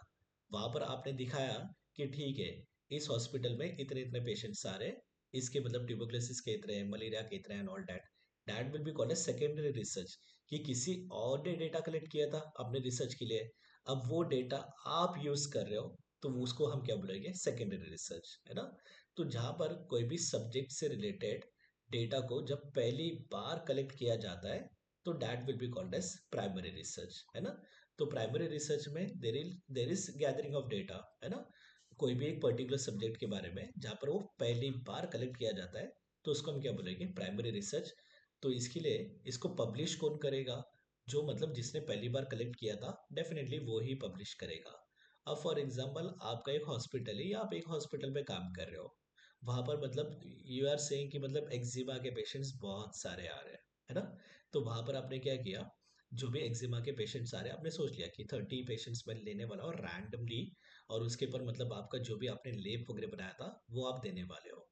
वहां पर आपने दिखाया कि ठीक है इस हॉस्पिटल में इतने इतने पेशेंट्स आ रहे हैं, इसके मतलब ट्यूबरकुलोसिस के इतने हैं, मलेरिया के इतने हैं, all that. That will be called as secondary research, कि किसी और ने डेटा कलेक्ट किया था अपने रिसर्च के लिए, अब वो डेटा आप यूज कर रहे हो, तो उसको हम क्या बोलेंगे? सेकेंडरी रिसर्च, है ना। तो जहां पर कोई भी सब्जेक्ट से रिलेटेड डेटा को जब पहली बार कलेक्ट किया जाता है, तो that will be called as primary research, है ना। तो प्राइमरी रिसर्च में there is gathering of data, है ना। कोई भी एक पर्टिकुलर सब्जेक्ट के बारे में जहाँ पर वो पहली बार कलेक्ट किया जाता है, तो उसको हम क्या बोलेंगे? Primary research. तो इसके लिए इसको पब्लिश कौन करेगा? जो मतलब जिसने पहली बार कलेक्ट किया था डेफिनेटली वो ही पब्लिश करेगा। अब फॉर एग्जाम्पल आपका एक हॉस्पिटल है या आप एक हॉस्पिटल में काम कर रहे हो, वहां पर मतलब यू आर सेइंग कि मतलब एक्जिमा के पेशेंट्स बहुत सारे आ रहे हैं, है ना। तो वहां पर आपने क्या किया, जो भी एक्जिमा के पेशेंट्स आ रहे हैं आपने सोच लिया कि 30 पेशेंट्स मैं लेने वाला हूँ रैंडमली, और उसके ऊपर मतलब आपका जो भी आपने लेप वगैरह बनाया था वो आप देने वाले हो।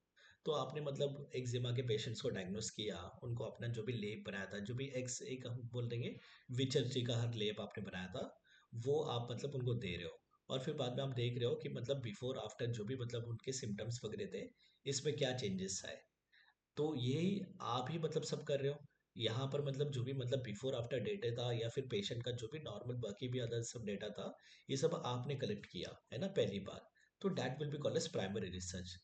तो आपने मतलब एक्जिमा के पेशेंट्स को डायग्नोस किया, उनको अपना जो भी लेप बनाया था, जो भी एक्स एक हम बोल देंगे विचर्ची का हर लेप आपने बनाया था, वो आप मतलब उनको दे रहे हो। और फिर बाद में आप देख रहे हो कि मतलब बिफोर आफ्टर जो भी मतलब उनके सिम्टम्स वगैरह थे, इसमें क्या चेंजेस आए। तो यही आप ही मतलब सब कर रहे हो यहाँ पर, मतलब जो भी मतलब बिफोर आफ्टर डेटा था या फिर पेशेंट का जो भी नॉर्मल बाकी भी अदर सब डेटा था, ये सब आपने कलेक्ट किया है ना पहली बार। तो that will be called as primary research.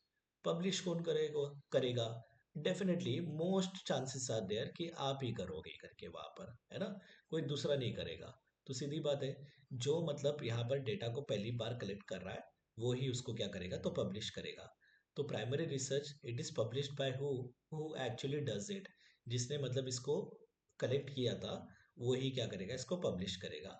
Publish कौन करेगा? Definitely most chances are there कि आप ही करोगे करके वहां पर, है ना। कोई दूसरा नहीं करेगा। तो सीधी बात है, जो मतलब यहाँ पर डेटा को पहली बार कलेक्ट कर रहा है वो ही उसको क्या करेगा, तो पब्लिश करेगा। तो primary research it is published by who actually does it, जिसने मतलब इसको कलेक्ट किया था वो ही क्या करेगा, इसको पब्लिश करेगा।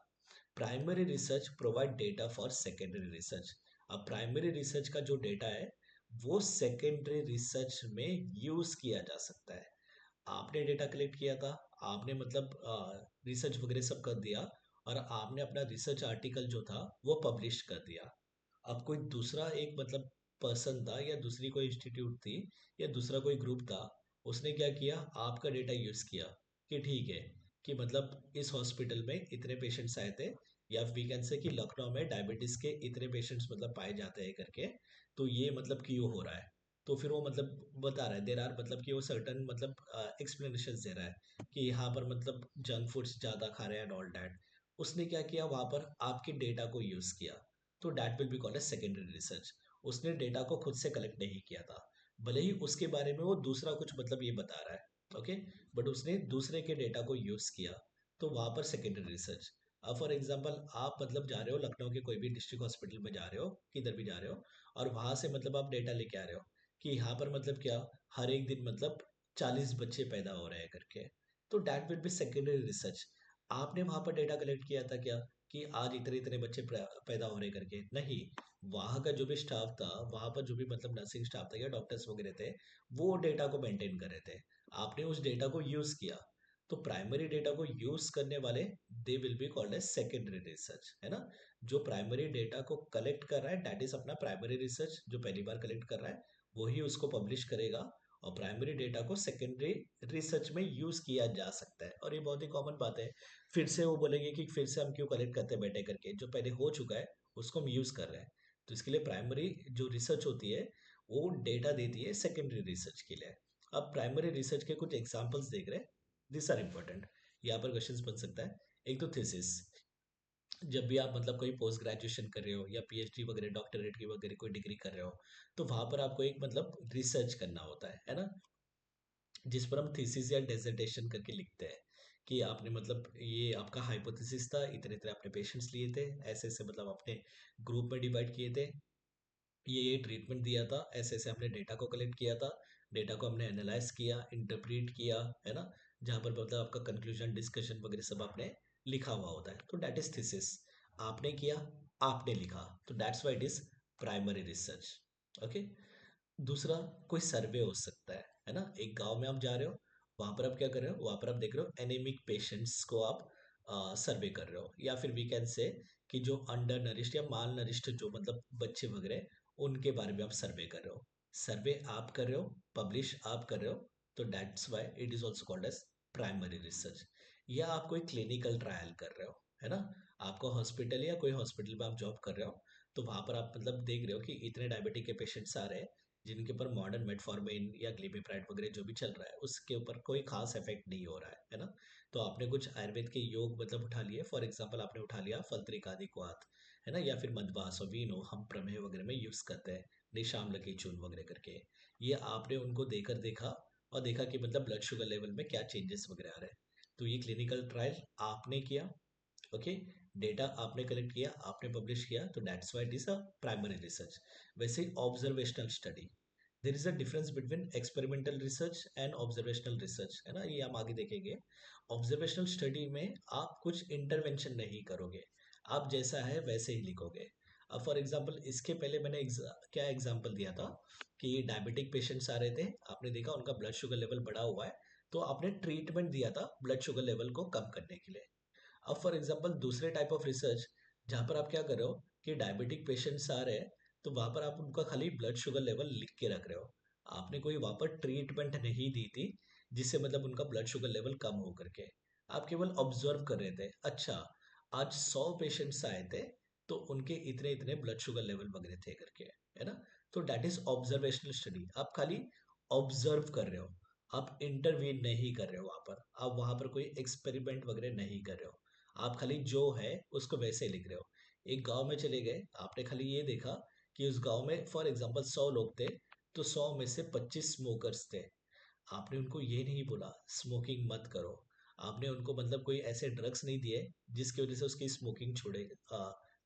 Primary research provide data for secondary research. अब प्राइमरी रिसर्च का जो डेटा है वो सेकेंडरी रिसर्च में यूज किया जा सकता है। आपने डेटा कलेक्ट किया था, आपने मतलब रिसर्च वगैरह सब कर दिया, और आपने अपना रिसर्च आर्टिकल जो था वो पब्लिश कर दिया। अब कोई दूसरा एक मतलब पर्सन था या दूसरी कोई इंस्टीट्यूट थी या दूसरा कोई ग्रुप था, उसने क्या किया, आपका डेटा यूज किया कि ठीक है कि मतलब इस हॉस्पिटल में इतने पेशेंट्स आए थे, या वी कैन से कि लखनऊ में डायबिटीज के इतने पेशेंट्स मतलब पाए जाते हैं करके, तो ये मतलब क्यों हो रहा है। तो फिर वो मतलब बता रहा है, देर आर मतलब कि वो सर्टन मतलब एक्सप्लेनेशन दे रहा है कि यहाँ पर मतलब जंक फूड्स ज़्यादा खा रहे हैं एंड ऑल डैट। उसने क्या किया वहाँ पर आपके डेटा को यूज़ किया, तो that will be called as secondary research. उसने डेटा को खुद से कलेक्ट नहीं किया था, भले ही उसके बारे में वो दूसरा कुछ मतलब ये बता रहा है, ओके, बट उसने दूसरे के डेटा को यूज़ किया, तो वहाँ पर सेकेंडरी रिसर्च। अब फॉर एग्जांपल आप मतलब जा रहे हो लखनऊ के कोई भी डिस्ट्रिक्ट हॉस्पिटल में जा रहे हो, किधर भी जा रहे हो, और वहाँ से मतलब आप डेटा लेके आ रहे हो कि यहाँ पर मतलब क्या, हर एक दिन मतलब 40 बच्चे पैदा हो रहे हैं करके, तो that will B secondary research. आपने वहाँ पर डेटा कलेक्ट किया था क्या कि आज इतने इतने बच्चे पैदा हो रहे करके? नहीं, वहाँ का जो भी स्टाफ था, वहाँ पर जो भी मतलब नर्सिंग स्टाफ था या डॉक्टर्स वगैरह थे, वो डेटा को मेंटेन कर रहे थे। आपने उस डेटा को यूज किया, तो प्राइमरी डेटा को यूज करने वाले they will be called as secondary research, है ना। जो प्राइमरी डेटा को कलेक्ट कर रहा है दैट इज अपना प्राइमरी रिसर्च, जो पहली बार कलेक्ट कर रहा है वही उसको पब्लिश करेगा, और प्राइमरी डेटा को सेकेंडरी रिसर्च में यूज किया जा सकता है। और ये बहुत ही कॉमन बात है, फिर से वो बोलेंगे कि फिर से हम क्यों कलेक्ट करते हैं बैठे करके, जो पहले हो चुका है उसको हम यूज कर रहे हैं। तो इसके लिए प्राइमरी जो रिसर्च होती है वो डेटा देती है सेकेंडरी रिसर्च के लिए। अब प्राइमरी रिसर्च के कुछ एग्जांपल्स देख रहे हैं, दिस आर इंपॉर्टेंट, यहाँ पर क्वेश्चंस बन सकता है। एक तो थीसिस, जब भी आप मतलब कोई पोस्ट ग्रेजुएशन कर रहे हो या पीएचडी वगैरह डॉक्टरेट की वगैरह कोई डिग्री कर रहे हो, तो वहां पर आपको एक मतलब रिसर्च करना होता है ना, जिस पर हम थीसिस या डेजर्टेशन करके लिखते हैं कि आपने मतलब ये आपका हाइपोथेसिस था, इतने इतने आपने पेशेंट्स लिए थे, ऐसे ऐसे मतलब आपने ग्रुप में डिवाइड किए थे, ये ट्रीटमेंट दिया था, ऐसे ऐसे हमने डेटा को कलेक्ट किया था, डेटा को हमने एनालाइज किया, इंटरप्रीट किया, है ना, जहाँ पर मतलब आपका कंक्लूजन डिस्कशन वगैरह सब आपने लिखा हुआ होता है, तो दैट इज थीसिस। आपने किया, आपने लिखा, तो that's why it is primary research, okay. दूसरा, कोई सर्वे हो सकता है ना, एक गांव में आप जा रहे हो, वहां पर आप क्या कर रहे हो, वहां पर आप देख रहे हो एनीमिक पेशेंट्स को आप सर्वे कर रहे हो, या फिर वी कैन से कि जो अंडर नरिश्ड या माल नरिश्ड जो मतलब बच्चे वगैरह उनके बारे में आप सर्वे कर रहे हो। सर्वे आप कर रहे हो, पब्लिश आप कर रहे हो, तो that's why it is also called as primary research. या आप कोई क्लिनिकल ट्रायल कर रहे हो, है ना, आपका हॉस्पिटल या कोई हॉस्पिटल में आप जॉब कर रहे हो, तो वहां पर आप मतलब देख रहे हो कि इतने डायबिटिक के पेशेंट्स आ रहे हैं, जिनके ऊपर मॉडर्न मेटफॉर्मिन या ग्लिबिप्राइड वगैरह जो भी चल रहा है उसके ऊपर कोई खास इफेक्ट नहीं हो रहा है ना। तो आपने कुछ आयुर्वेद के योग मतलब उठा लिए, फॉर एग्जांपल आपने उठा लिया फलत्रिकादिक्वात, है ना, या फिर मदवास और वीनो हम प्रमेह वगैरह में यूज करते हैं, निशामल की चूर्ण वगैरह करके, ये आपने उनको देकर देखा और देखा कि मतलब ब्लड शुगर लेवल में क्या चेंजेस वगैरह आ रहे हैं, तो ये क्लिनिकल ट्रायल आपने किया, ओके, डेटा आपने कलेक्ट किया, आपने पब्लिश किया, तो that's why it is a primary research. वैसे ही observational study, there is a difference between experimental research and observational research, है ना, ये हम आगे देखेंगे। ऑब्जर्वेशनल स्टडी में आप कुछ इंटरवेंशन नहीं करोगे, आप जैसा है वैसे ही लिखोगे। अब फॉर एग्जांपल इसके पहले मैंने क्या एग्जांपल दिया था कि डायबिटिक पेशेंट्स आ रहे थे, आपने देखा उनका ब्लड शुगर लेवल बढ़ा हुआ है, तो आपने ट्रीटमेंट दिया था ब्लड शुगर लेवल को कम करने के लिए। अब फॉर एग्जांपल दूसरे टाइप ऑफ रिसर्च, जहाँ पर आप क्या कर रहे हो कि डायबिटिक पेशेंट्स आ रहे हैं, तो वहां पर आप उनका खाली ब्लड शुगर लेवल लिख के रख रहे हो, आपने कोई वहां पर ट्रीटमेंट नहीं दी थी जिससे मतलब उनका ब्लड शुगर लेवल कम हो करके, आप केवल ऑब्जर्व कर रहे थे, अच्छा आज 100 पेशेंट्स आए थे, तो उनके इतने इतने ब्लड शुगर लेवल वगैरह थे करके, है ना। तो दैट इज ऑब्जर्वेशनल स्टडी, आप खाली ऑब्जर्व कर रहे हो, आप इंटरवीन नहीं कर रहे हो वहां पर, आप वहां पर कोई एक्सपेरिमेंट वगैरह नहीं कर रहे हो, आप खाली जो है उसको वैसे लिख रहे हो। एक गांव में चले गए, आपने खाली ये देखा कि उस गांव में फॉर एग्जांपल 100 लोग थे, तो 100 में से 25 स्मोकर्स थे, आपने उनको ये नहीं बोला स्मोकिंग मत करो, आपने उनको मतलब कोई ऐसे ड्रग्स नहीं दिए जिसकी वजह से उसकी स्मोकिंग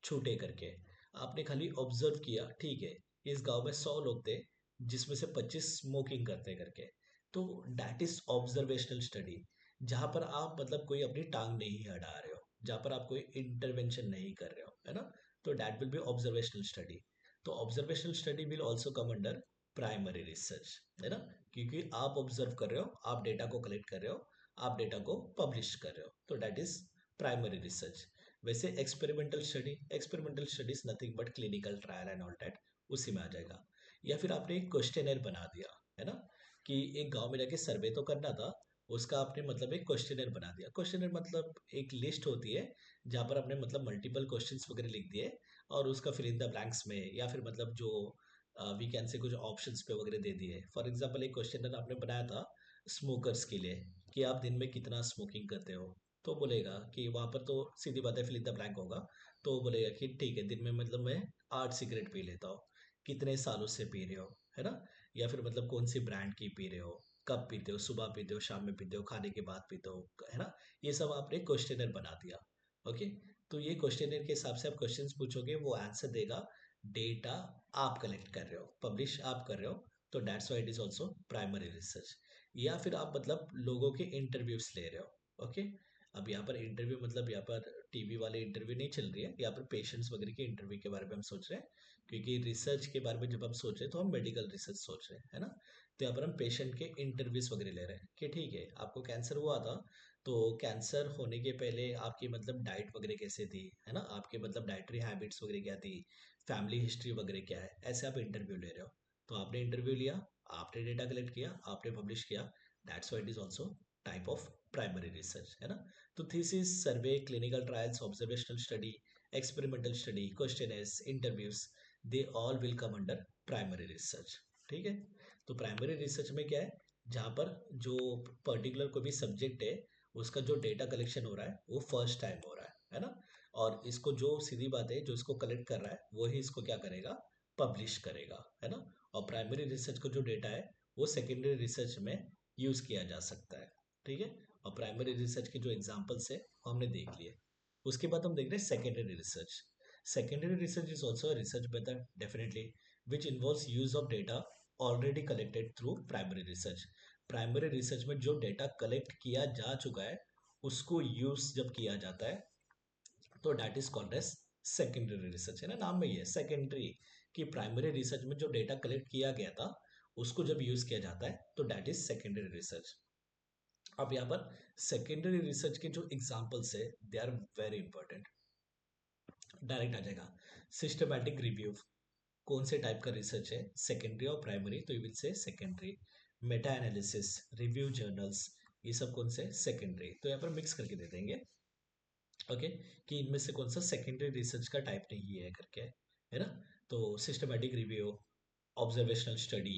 छूटे करके, आपने खाली ऑब्जर्व किया, ठीक है, इस गांव में 100 लोग थे जिसमें से 25 स्मोकिंग करते करके, तो दैट इज ऑब्जर्वेशनल स्टडी, जहां पर आप मतलब कोई अपनी टांग नहीं अड़ा रहे हो, जहां पर आप कोई इंटरवेंशन नहीं कर रहे हो, है ना, तो that will be observational study. तो observational study will also come under primary research, है ना, क्योंकि आप ऑब्जर्व कर रहे हो, आप डेटा को कलेक्ट कर रहे हो, आप डेटा को पब्लिश कर रहे हो, तो दैट इज प्राइमरी रिसर्च। वैसे experimental studies nothing but clinical trial and all that, उसी में आ जाएगा। या फिर आपने एक क्वेश्चनर बना दिया, है ना, कि एक गांव में जाके सर्वे तो करना था, उसका आपने मतलब एक क्वेश्चनर बना दिया। क्वेश्चनर मतलब एक लिस्ट होती है जहाँ पर आपने मतलब मल्टीपल क्वेश्चंस वगैरह लिख दिए और उसका फिल इन द ब्लैंक्स में या फिर मतलब जो वी कैन से कुछ ऑप्शंस पे वगैरह दे दिए। फॉर एग्जांपल एक क्वेश्चनर आपने बनाया था स्मोकर्स के लिए कि आप दिन में कितना स्मोकिंग करते हो, तो बोलेगा कि वहाँ पर तो सीधी बात है फिल इन द ब्लैंक होगा। तो वो बोलेगा कि ठीक है, दिन में मतलब मैं 8 सिगरेट पी लेता हूँ। कितने सालों से पी रहे हो, है ना? या फिर मतलब कौन सी ब्रांड की पी रहे हो, कब पीते हो, सुबह पीते हो, शाम में पीते हो, खाने के बाद पीते हो, है ना? ये सब आपने क्वेश्चनर बना दिया। ओके, तो ये क्वेश्चनर के हिसाब से आप क्वेश्चंस पूछोगे, वो आंसर देगा। डेटा आप कलेक्ट कर रहे हो, पब्लिश आप कर रहे हो, तो that's why it is also primary research. या फिर आप मतलब लोगों के इंटरव्यूज ले रहे हो। ओके, अब यहाँ पर इंटरव्यू मतलब यहाँ पर टीवी वाले इंटरव्यू नहीं चल रही है, यहाँ पर पेशेंट्स वगैरह के इंटरव्यू के बारे में हम सोच रहे हैं। क्योंकि रिसर्च के बारे में जब हम सोच रहे हैं तो हम मेडिकल रिसर्च सोच रहे हैं, है ना? तो यहाँ पर हम पेशेंट के इंटरव्यूज वगैरह ले रहे हैं कि ठीक है, आपको कैंसर हुआ था, तो कैंसर होने के पहले आपकी मतलब डाइट वगैरह कैसे थी, है ना? आपके मतलब डाइटरी हैबिट्स वगैरह क्या थी, फैमिली हिस्ट्री वगैरह क्या है, ऐसे आप इंटरव्यू ले रहे हो। तो आपने इंटरव्यू लिया, आपने डेटा कलेक्ट किया, आपने पब्लिश किया, that's why it is also type of primary research, है ना? तो thesis, survey, clinical trials, observational study, experimental study, questioners, interviews, they all will come under primary research. ठीक है, तो प्राइमरी रिसर्च में क्या है, जहाँ पर जो पर्टिकुलर कोई भी सब्जेक्ट है उसका जो डेटा कलेक्शन हो रहा है वो फर्स्ट टाइम हो रहा है ना? और इसको जो सीधी बात है, जो इसको कलेक्ट कर रहा है वही इसको क्या करेगा, पब्लिश करेगा, है ना? और प्राइमरी रिसर्च का जो डेटा है वो सेकेंडरी रिसर्च में यूज किया जा सकता है। ठीक है, और प्राइमरी रिसर्च के जो एग्जांपल्स है वो हमने देख लिए। उसके बाद हम देख रहे हैं secondary research. Secondary research is also a research method, definitely, which involves use of data already collected through primary research. Primary research में जो डेटा कलेक्ट किया जा चुका है उसको यूज जब किया जाता है तो that is called as secondary research, है ना? नाम में ही है सेकेंडरी, कि प्राइमरी रिसर्च में जो डेटा कलेक्ट किया गया था उसको जब यूज किया जाता है तो डैट इज सेकेंडरी रिसर्च। अब यहाँ पर सेकेंडरी रिसर्च के जो एग्जाम्पल्स है they are very important. Direct आ जाएगा सिस्टमैटिक रिव्यू। कौन से टाइप का रिसर्च है, सेकेंडरी और प्राइमरी, तो you will say secondary. Meta analysis, review journals, ये सब कौन से सेकेंडरी, तो यहाँ पर मिक्स करके दे देंगे। ओके, कि इनमें से कौन सा सेकेंडरी रिसर्च का टाइप नहीं है करके, है ना? तो systematic review, observational study,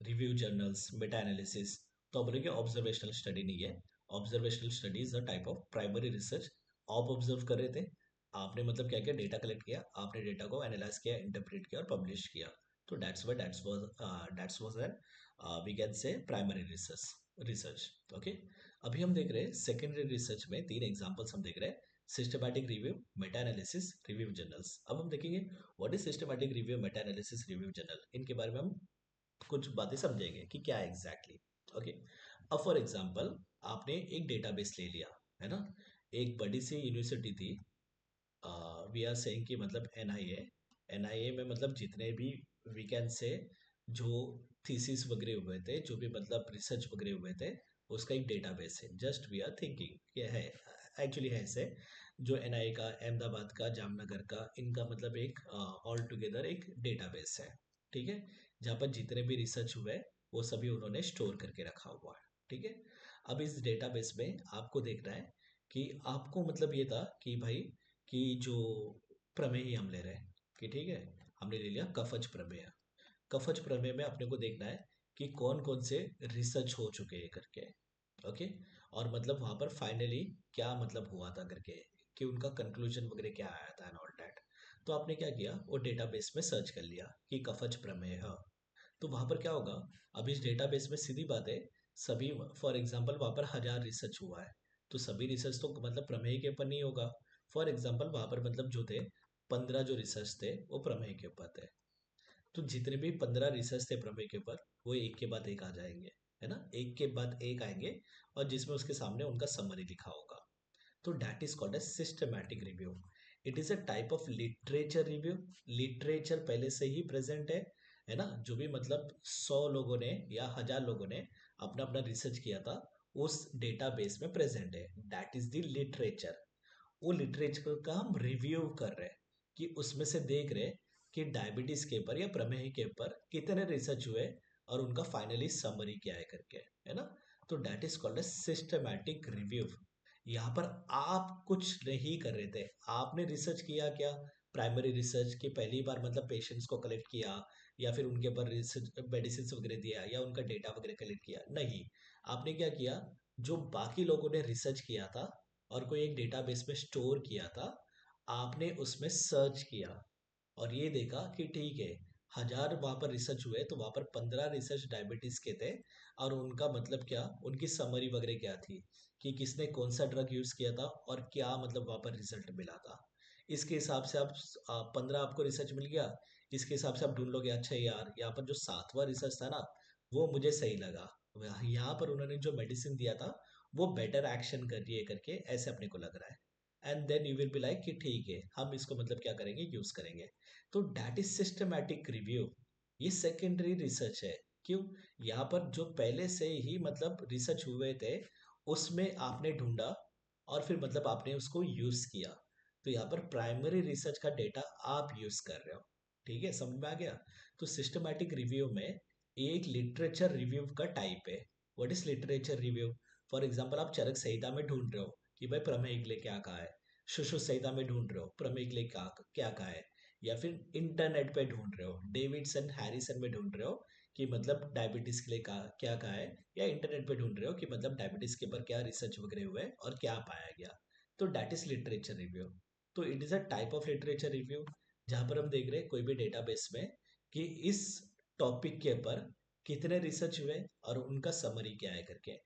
review journals, Meta analysis, तो आप बोलेंगे ऑब्जर्वेशनल स्टडी नहीं है। Observational study is a type of primary research. आप ऑब्जर्व कर रहे थे, आपने मतलब क्या किया, डेटा कलेक्ट किया, आपने डेटा को एनालाइज किया, इंटरप्रेट किया और पब्लिश किया, तो that's was an we can say primary research. Okay, अभी हम देख रहे हैं सेकेंडरी रिसर्च में तीन एग्जांपल्स हम देख रहे हैं, systematic review, Meta analysis, review journals. अब हम देखेंगे what is systematic review, Meta analysis, review journal, इनके बारे में हम कुछ बातें समझेंगे कि क्या है एग्जैक्टली। ओके, अब फॉर एग्जांपल आपने एक डेटाबेस ले लिया, है ना? एक बड़ी सी यूनिवर्सिटी थी, वी आर सेइंग कि मतलब एनआईए, एनआईए में मतलब जितने भी वी कैन से जो थीसिस वगैरह हुए थे, जो भी मतलब रिसर्च वगैरह हुए थे, उसका एक डेटाबेस है। जस्ट वी आर थिंकिंग ये है, एक्चुअली है ऐसे, जो एनआईए का, अहमदाबाद का, जामनगर का, इनका मतलब एक ऑल टुगेदर एक डेटाबेस है। ठीक है, जहाँ पर जितने भी रिसर्च हुए वो सभी उन्होंने स्टोर करके रखा हुआ है। ठीक है, अब इस डेटाबेस में आपको देखना है कि आपको मतलब ये था कि भाई कि जो प्रमेय हम ले रहे हैं, कि ठीक है, हमने ले लिया कफज प्रमेय। कफज प्रमेय में अपने को देखना है कि कौन कौन से रिसर्च हो चुके हैं करके। ओके, और मतलब वहां पर फाइनली क्या मतलब हुआ था करके, कि उनका कंक्लूजन वगैरह क्या आया था एंड ऑल दैट। तो आपने क्या किया, वो डेटाबेस में सर्च कर लिया कि कफज प्रमेय है। तो वहां पर क्या होगा, अब इस डेटाबेस में सीधी बात है, सभी, फॉर एग्जांपल वहां पर 1000 रिसर्च हुआ है, तो सभी रिसर्च तो मतलब प्रमेय के ऊपर नहीं होगा। फॉर एग्जांपल वहां पर मतलब जो थे 15 जो रिसर्च थे वो प्रमेय के ऊपर थे, तो जितने भी 15 रिसर्च थे प्रमेय के ऊपर वो एक के बाद एक आ जाएंगे, है ना? एक के बाद एक आएंगे, और जिसमें उसके सामने उनका समरी लिखा होगा। तो that is called as systematic review. It is a type of literature review. Literature पहले से ही प्रेजेंट है ना? जो भी मतलब 100 लोगों ने या 1000 लोगों ने अपना अपना रिसर्च किया था, उस डेटाबेस में प्रेजेंट है, दैट इज द लिटरेचर। वो लिटरेचर का हम रिव्यू कर रहे हैं, कि उसमें से देख रहे हैं कि डायबिटीज के ऊपर या प्रमेह के ऊपर कितने रिसर्च हुए और उनका फाइनली समरी क्या है करके, है ना? तो that is called a systematic review. यहाँ पर आप कुछ नहीं कर रहे थे, आपने रिसर्च किया क्या, प्राइमरी रिसर्च की पहली बार मतलब पेशेंट्स को कलेक्ट किया या फिर उनके ऊपर रिसर्च मेडिसिन वगैरह दिया या उनका डेटा वगैरह कलेक्ट किया, नहीं। आपने क्या किया, जो बाकी लोगों ने रिसर्च किया था और कोई एक डेटाबेस में स्टोर किया था, आपने उसमें सर्च किया और ये देखा कि ठीक है, 1000 वहाँ पर रिसर्च हुए तो वहाँ पर 15 रिसर्च डायबिटीज के थे। और उनका मतलब क्या, उनकी समरी वगैरह क्या थी कि किसने कौन सा ड्रग यूज किया था और क्या मतलब वहाँ पर रिजल्ट मिला था। इसके हिसाब से आप 15 आपको रिसर्च मिल गया, इसके हिसाब से आप ढूंढ लोगे अच्छा यार यहाँ पर जो 7वां रिसर्च था ना वो मुझे सही लगा, यहाँ पर उन्होंने जो मेडिसिन दिया था वो बेटर एक्शन कर रही है करके ऐसे अपने को लग रहा है। And then you will be like कि ठीक है हम इसको मतलब क्या करेंगे, यूज करेंगे। तो दैट इज सिस्टमैटिक रिव्यू। ये सेकेंडरी रिसर्च है। क्यों, यहाँ पर जो पहले से ही मतलब रिसर्च हुए थे उसमें आपने ढूंढा और फिर मतलब आपने उसको यूज किया। तो यहाँ पर प्राइमरी रिसर्च का डेटा आप यूज कर रहे हो। ठीक है, समझ में आ गया। तो सिस्टमैटिक रिव्यू में एक लिटरेचर रिव्यू का टाइप है। What is literature review? For example आप चरक संहिता में ढूंढ रहे हो कि भाई प्रमेय के लिए क्या कहा है, सुश्रुत संहिता में ढूंढ रहे हो प्रमेय के लिए क्या क्या कहा है, या फिर इंटरनेट पे ढूंढ रहे हो, डेविडसन हैरिसन में ढूंढ रहे हो कि मतलब डायबिटीज के लिए क्या कहा है, या इंटरनेट पे ढूंढ रहे हो कि मतलब डायबिटीज के ऊपर क्या रिसर्च वगैरह हुए और क्या पाया गया। तो दैट इज लिटरेचर रिव्यू। तो it is a type of literature review जहां पर हम देख रहे हैं कोई भी डेटाबेस में कि इस टॉपिक के ऊपर कितने रिसर्च हुए और उनका समरी क्या है करके।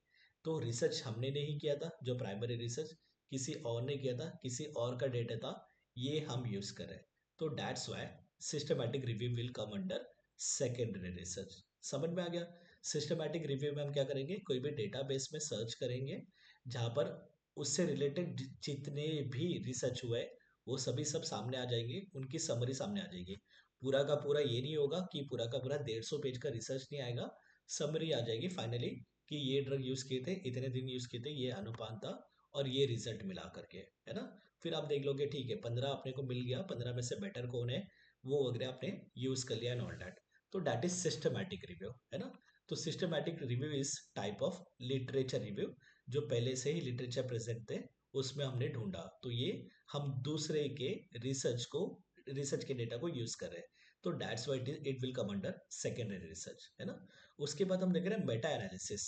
तो रिसर्च हमने नहीं किया था, जो प्राइमरी रिसर्च किसी और ने किया था, किसी और का डेटा था, ये हम यूज कर रहे हैं। तो that's Y systematic review will come under secondary research. समझ में आ गया। सिस्टमैटिक रिव्यू में हम क्या करेंगे, कोई भी डेटाबेस में सर्च करेंगे जहां पर उससे रिलेटेड जितने भी रिसर्च हुए वो सभी सब सामने आ जाएंगे, उनकी समरी सामने आ जाएगी। पूरा का पूरा ये नहीं होगा कि पूरा का पूरा 150 पेज का रिसर्च नहीं आएगा, समरी आ जाएगी फाइनली कि ये ड्रग यूज किए थे, इतने दिन यूज किए थे, ये अनुपात था और ये रिजल्ट मिला करके, है ना। फिर आप देख लोगे ठीक है 15 अपने को मिल गया, 15 में से बेटर कौन है वो वगैरह आपने यूज कर लिया एंड ऑल दैट। तो दैट इज सिस्टमैटिक रिव्यू, है ना। तो systematic review is type of literature review, जो पहले से ही लिटरेचर प्रेजेंट थे उसमें हमने ढूंढा। तो ये हम दूसरे के रिसर्च के डेटा को यूज कर रहे हैं। तो that's why it will come under secondary research, है ना। उसके बाद हम देख रहे हैं मेटा एनालिसिस।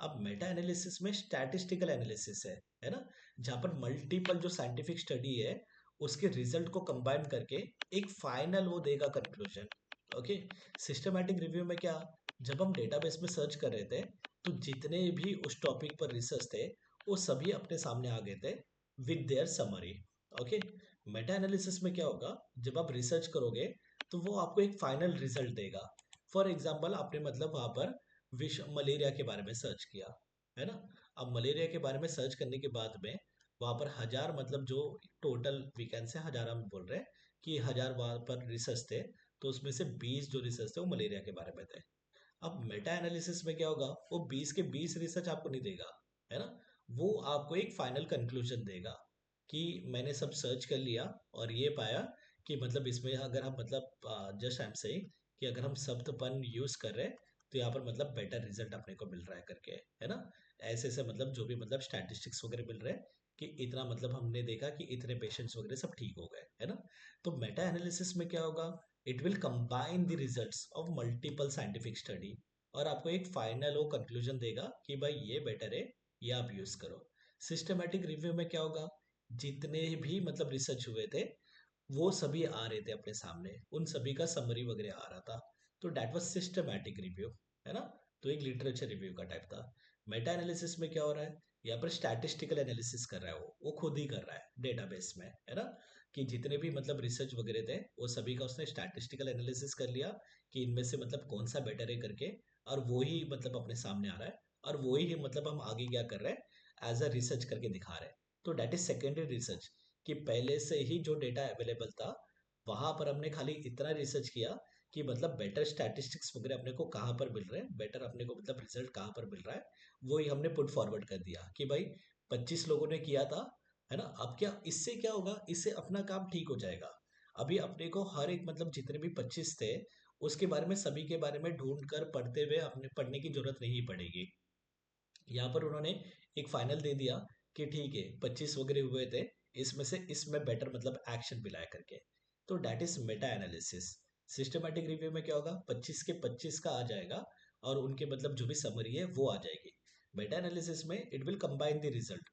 अब मेटा एनालिसिस में स्टैटिस्टिकल एनालिसिस है ना, जहां पर मल्टीपल जो साइंटिफिक स्टडी है उसके रिजल्ट को कंबाइन करके एक फाइनल वो देगा कंक्लूजन। ओके। सिस्टमैटिक रिव्यू में क्या, जब हम डेटाबेस में सर्च कर रहे थे तो जितने भी उस टॉपिक पर रिसर्च थे वो सभी अपने सामने आ गए थे with their summary. Okay. Meta analysis में क्या होगा, जब आप रिसर्च करोगे तो वो आपको एक फाइनल रिजल्ट देगा। फॉर एग्जाम्पल आपने मतलब वहां पर विश्व मलेरिया के बारे में सर्च किया, है ना। अब मलेरिया के बारे में सर्च करने के बाद में वहां पर 1000 मतलब जो टोटल वीकेंड से 1000 हम बोल रहे हैं कि 1000 वहां पर रिसर्च थे, तो उसमें से 20 जो रिसर्च थे वो मलेरिया के बारे में थे। अब मेटा एनालिसिस में क्या होगा, वो 20 के 20 रिसर्च आपको नहीं देगा, है ना। वो आपको एक फाइनल कंक्लूजन देगा कि मैंने सब सर्च कर लिया और ये पाया कि मतलब इसमें अगर हम मतलब जस्ट आई एम सेइंग कि अगर हम सप्तपन यूज कर रहे हैं तो यहाँ पर मतलब बेटर रिजल्ट अपने को मिल रहा है करके, है ना। ऐसे ऐसे मतलब जो भी मतलब स्टैटिस्टिक्स वगैरह मिल रहे हैं कि इतना मतलब हमने देखा कि इतने पेशेंट्स वगैरह सब ठीक हो गए, है ना। तो मेटा एनालिसिस में क्या होगा, it will combine the results of multiple scientific study और आपको एक फाइनल वो कंक्लूजन देगा कि भाई ये बेटर है, ये आप यूज करो। सिस्टमैटिक रिव्यू में क्या होगा, जितने भी मतलब रिसर्च हुए थे वो सभी आ रहे थे अपने सामने, उन सभी का समरी वगैरह आ रहा था। तो डेट वाज सिस्टमैटिक रिव्यू, है ना। तो एक लिटरेचर रिव्यू का टाइप था। मेटा एनालिसिस में क्या हो रहा है, यहाँ पर स्टैटिस्टिकल एनालिसिस कर रहा है, वो खुद ही कर रहा है डेटाबेस में, है ना। कि जितने भी मतलब रिसर्च वगैरह थे वो सभी का उसने स्टैटिस्टिकल एनालिसिस कर लिया कि इनमें से मतलब कौन सा बेटर है करके, और वो ही मतलब अपने सामने आ रहा है और वो ही मतलब हम आगे क्या कर रहे हैं एज अ रिसर्च करके दिखा रहे हैं। तो डेट इज सेकेंडरी रिसर्च, कि पहले से ही जो डेटा अवेलेबल था वहां पर हमने खाली इतना रिसर्च किया कि मतलब बेटर स्टैटिस्टिक्स वगैरह अपने को कहाँ पर मिल रहे हैं, बेटर अपने को मतलब रिजल्ट कहाँ पर मिल रहा है, वो ही हमने पुट फॉरवर्ड कर दिया कि भाई 25 लोगों ने किया था, है ना। अब क्या इससे क्या होगा, इससे अपना काम ठीक हो जाएगा। अभी अपने को हर एक मतलब जितने भी 25 थे उसके बारे में सभी के बारे में ढूंढ कर पढ़ते हुए अपने पढ़ने की जरूरत नहीं पड़ेगी। यहाँ पर उन्होंने एक फाइनल दे दिया कि ठीक है 25 वगैरह हुए थे, इसमें से इसमें बेटर मतलब एक्शन मिला है करके। तो that is Meta analysis. Systematic review में क्या होगा, 25 के 25 का आ जाएगा और उनके मतलब जो भी समरी है वो आ जाएगी। मेटा एनालिसिस में it will combine the result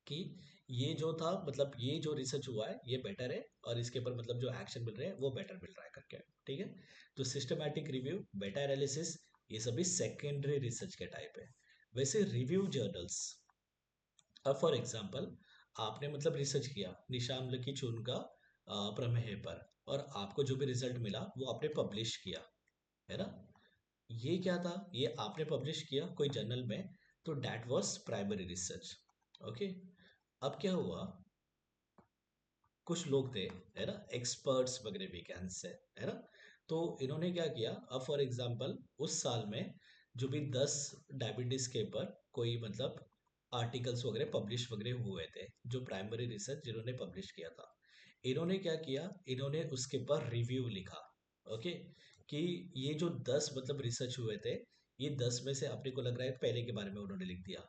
कि ये जो था मतलब ये जो रिसर्च हुआ है ये बेटर है और इसके ऊपर मतलब जो एक्शन मिल रहे हैं वो बेटर मिल रहा है करके। ठीक है, तो सिस्टमैटिक रिव्यू, बेटा एनालिसिस, ये सभी सेकेंडरी रिसर्च के टाइप है। वैसे रिव्यू जर्नल्स, अब फॉर एग्जांपल आपने मतलब रिसर्च किया निशाम्ल की चूर्ण का प्रमेय पर, और आपको जो भी रिजल्ट मिला वो आपने पब्लिश किया, है ना। ये क्या था, ये आपने पब्लिश किया कोई जर्नल में, तो that was primary research. Okay, अब क्या हुआ, कुछ लोग थे, है ना, एक्सपर्ट्स वगैरह भी कैन से, है ना। तो इन्होंने क्या किया, अब फॉर एग्जांपल उस साल में जो भी 10 डायबिटीज के ऊपर कोई मतलब आर्टिकल्स वगैरह पब्लिश वगैरह हुए थे, जो प्राइमरी रिसर्च जिन्होंने पब्लिश किया था, इन्होंने क्या किया, इन्होंने उसके ऊपर रिव्यू लिखा। ओके, कि ये जो 10 मतलब रिसर्च हुए थे, ये 10 में से अपने को लग रहा है पहले के बारे में उन्होंने लिख दिया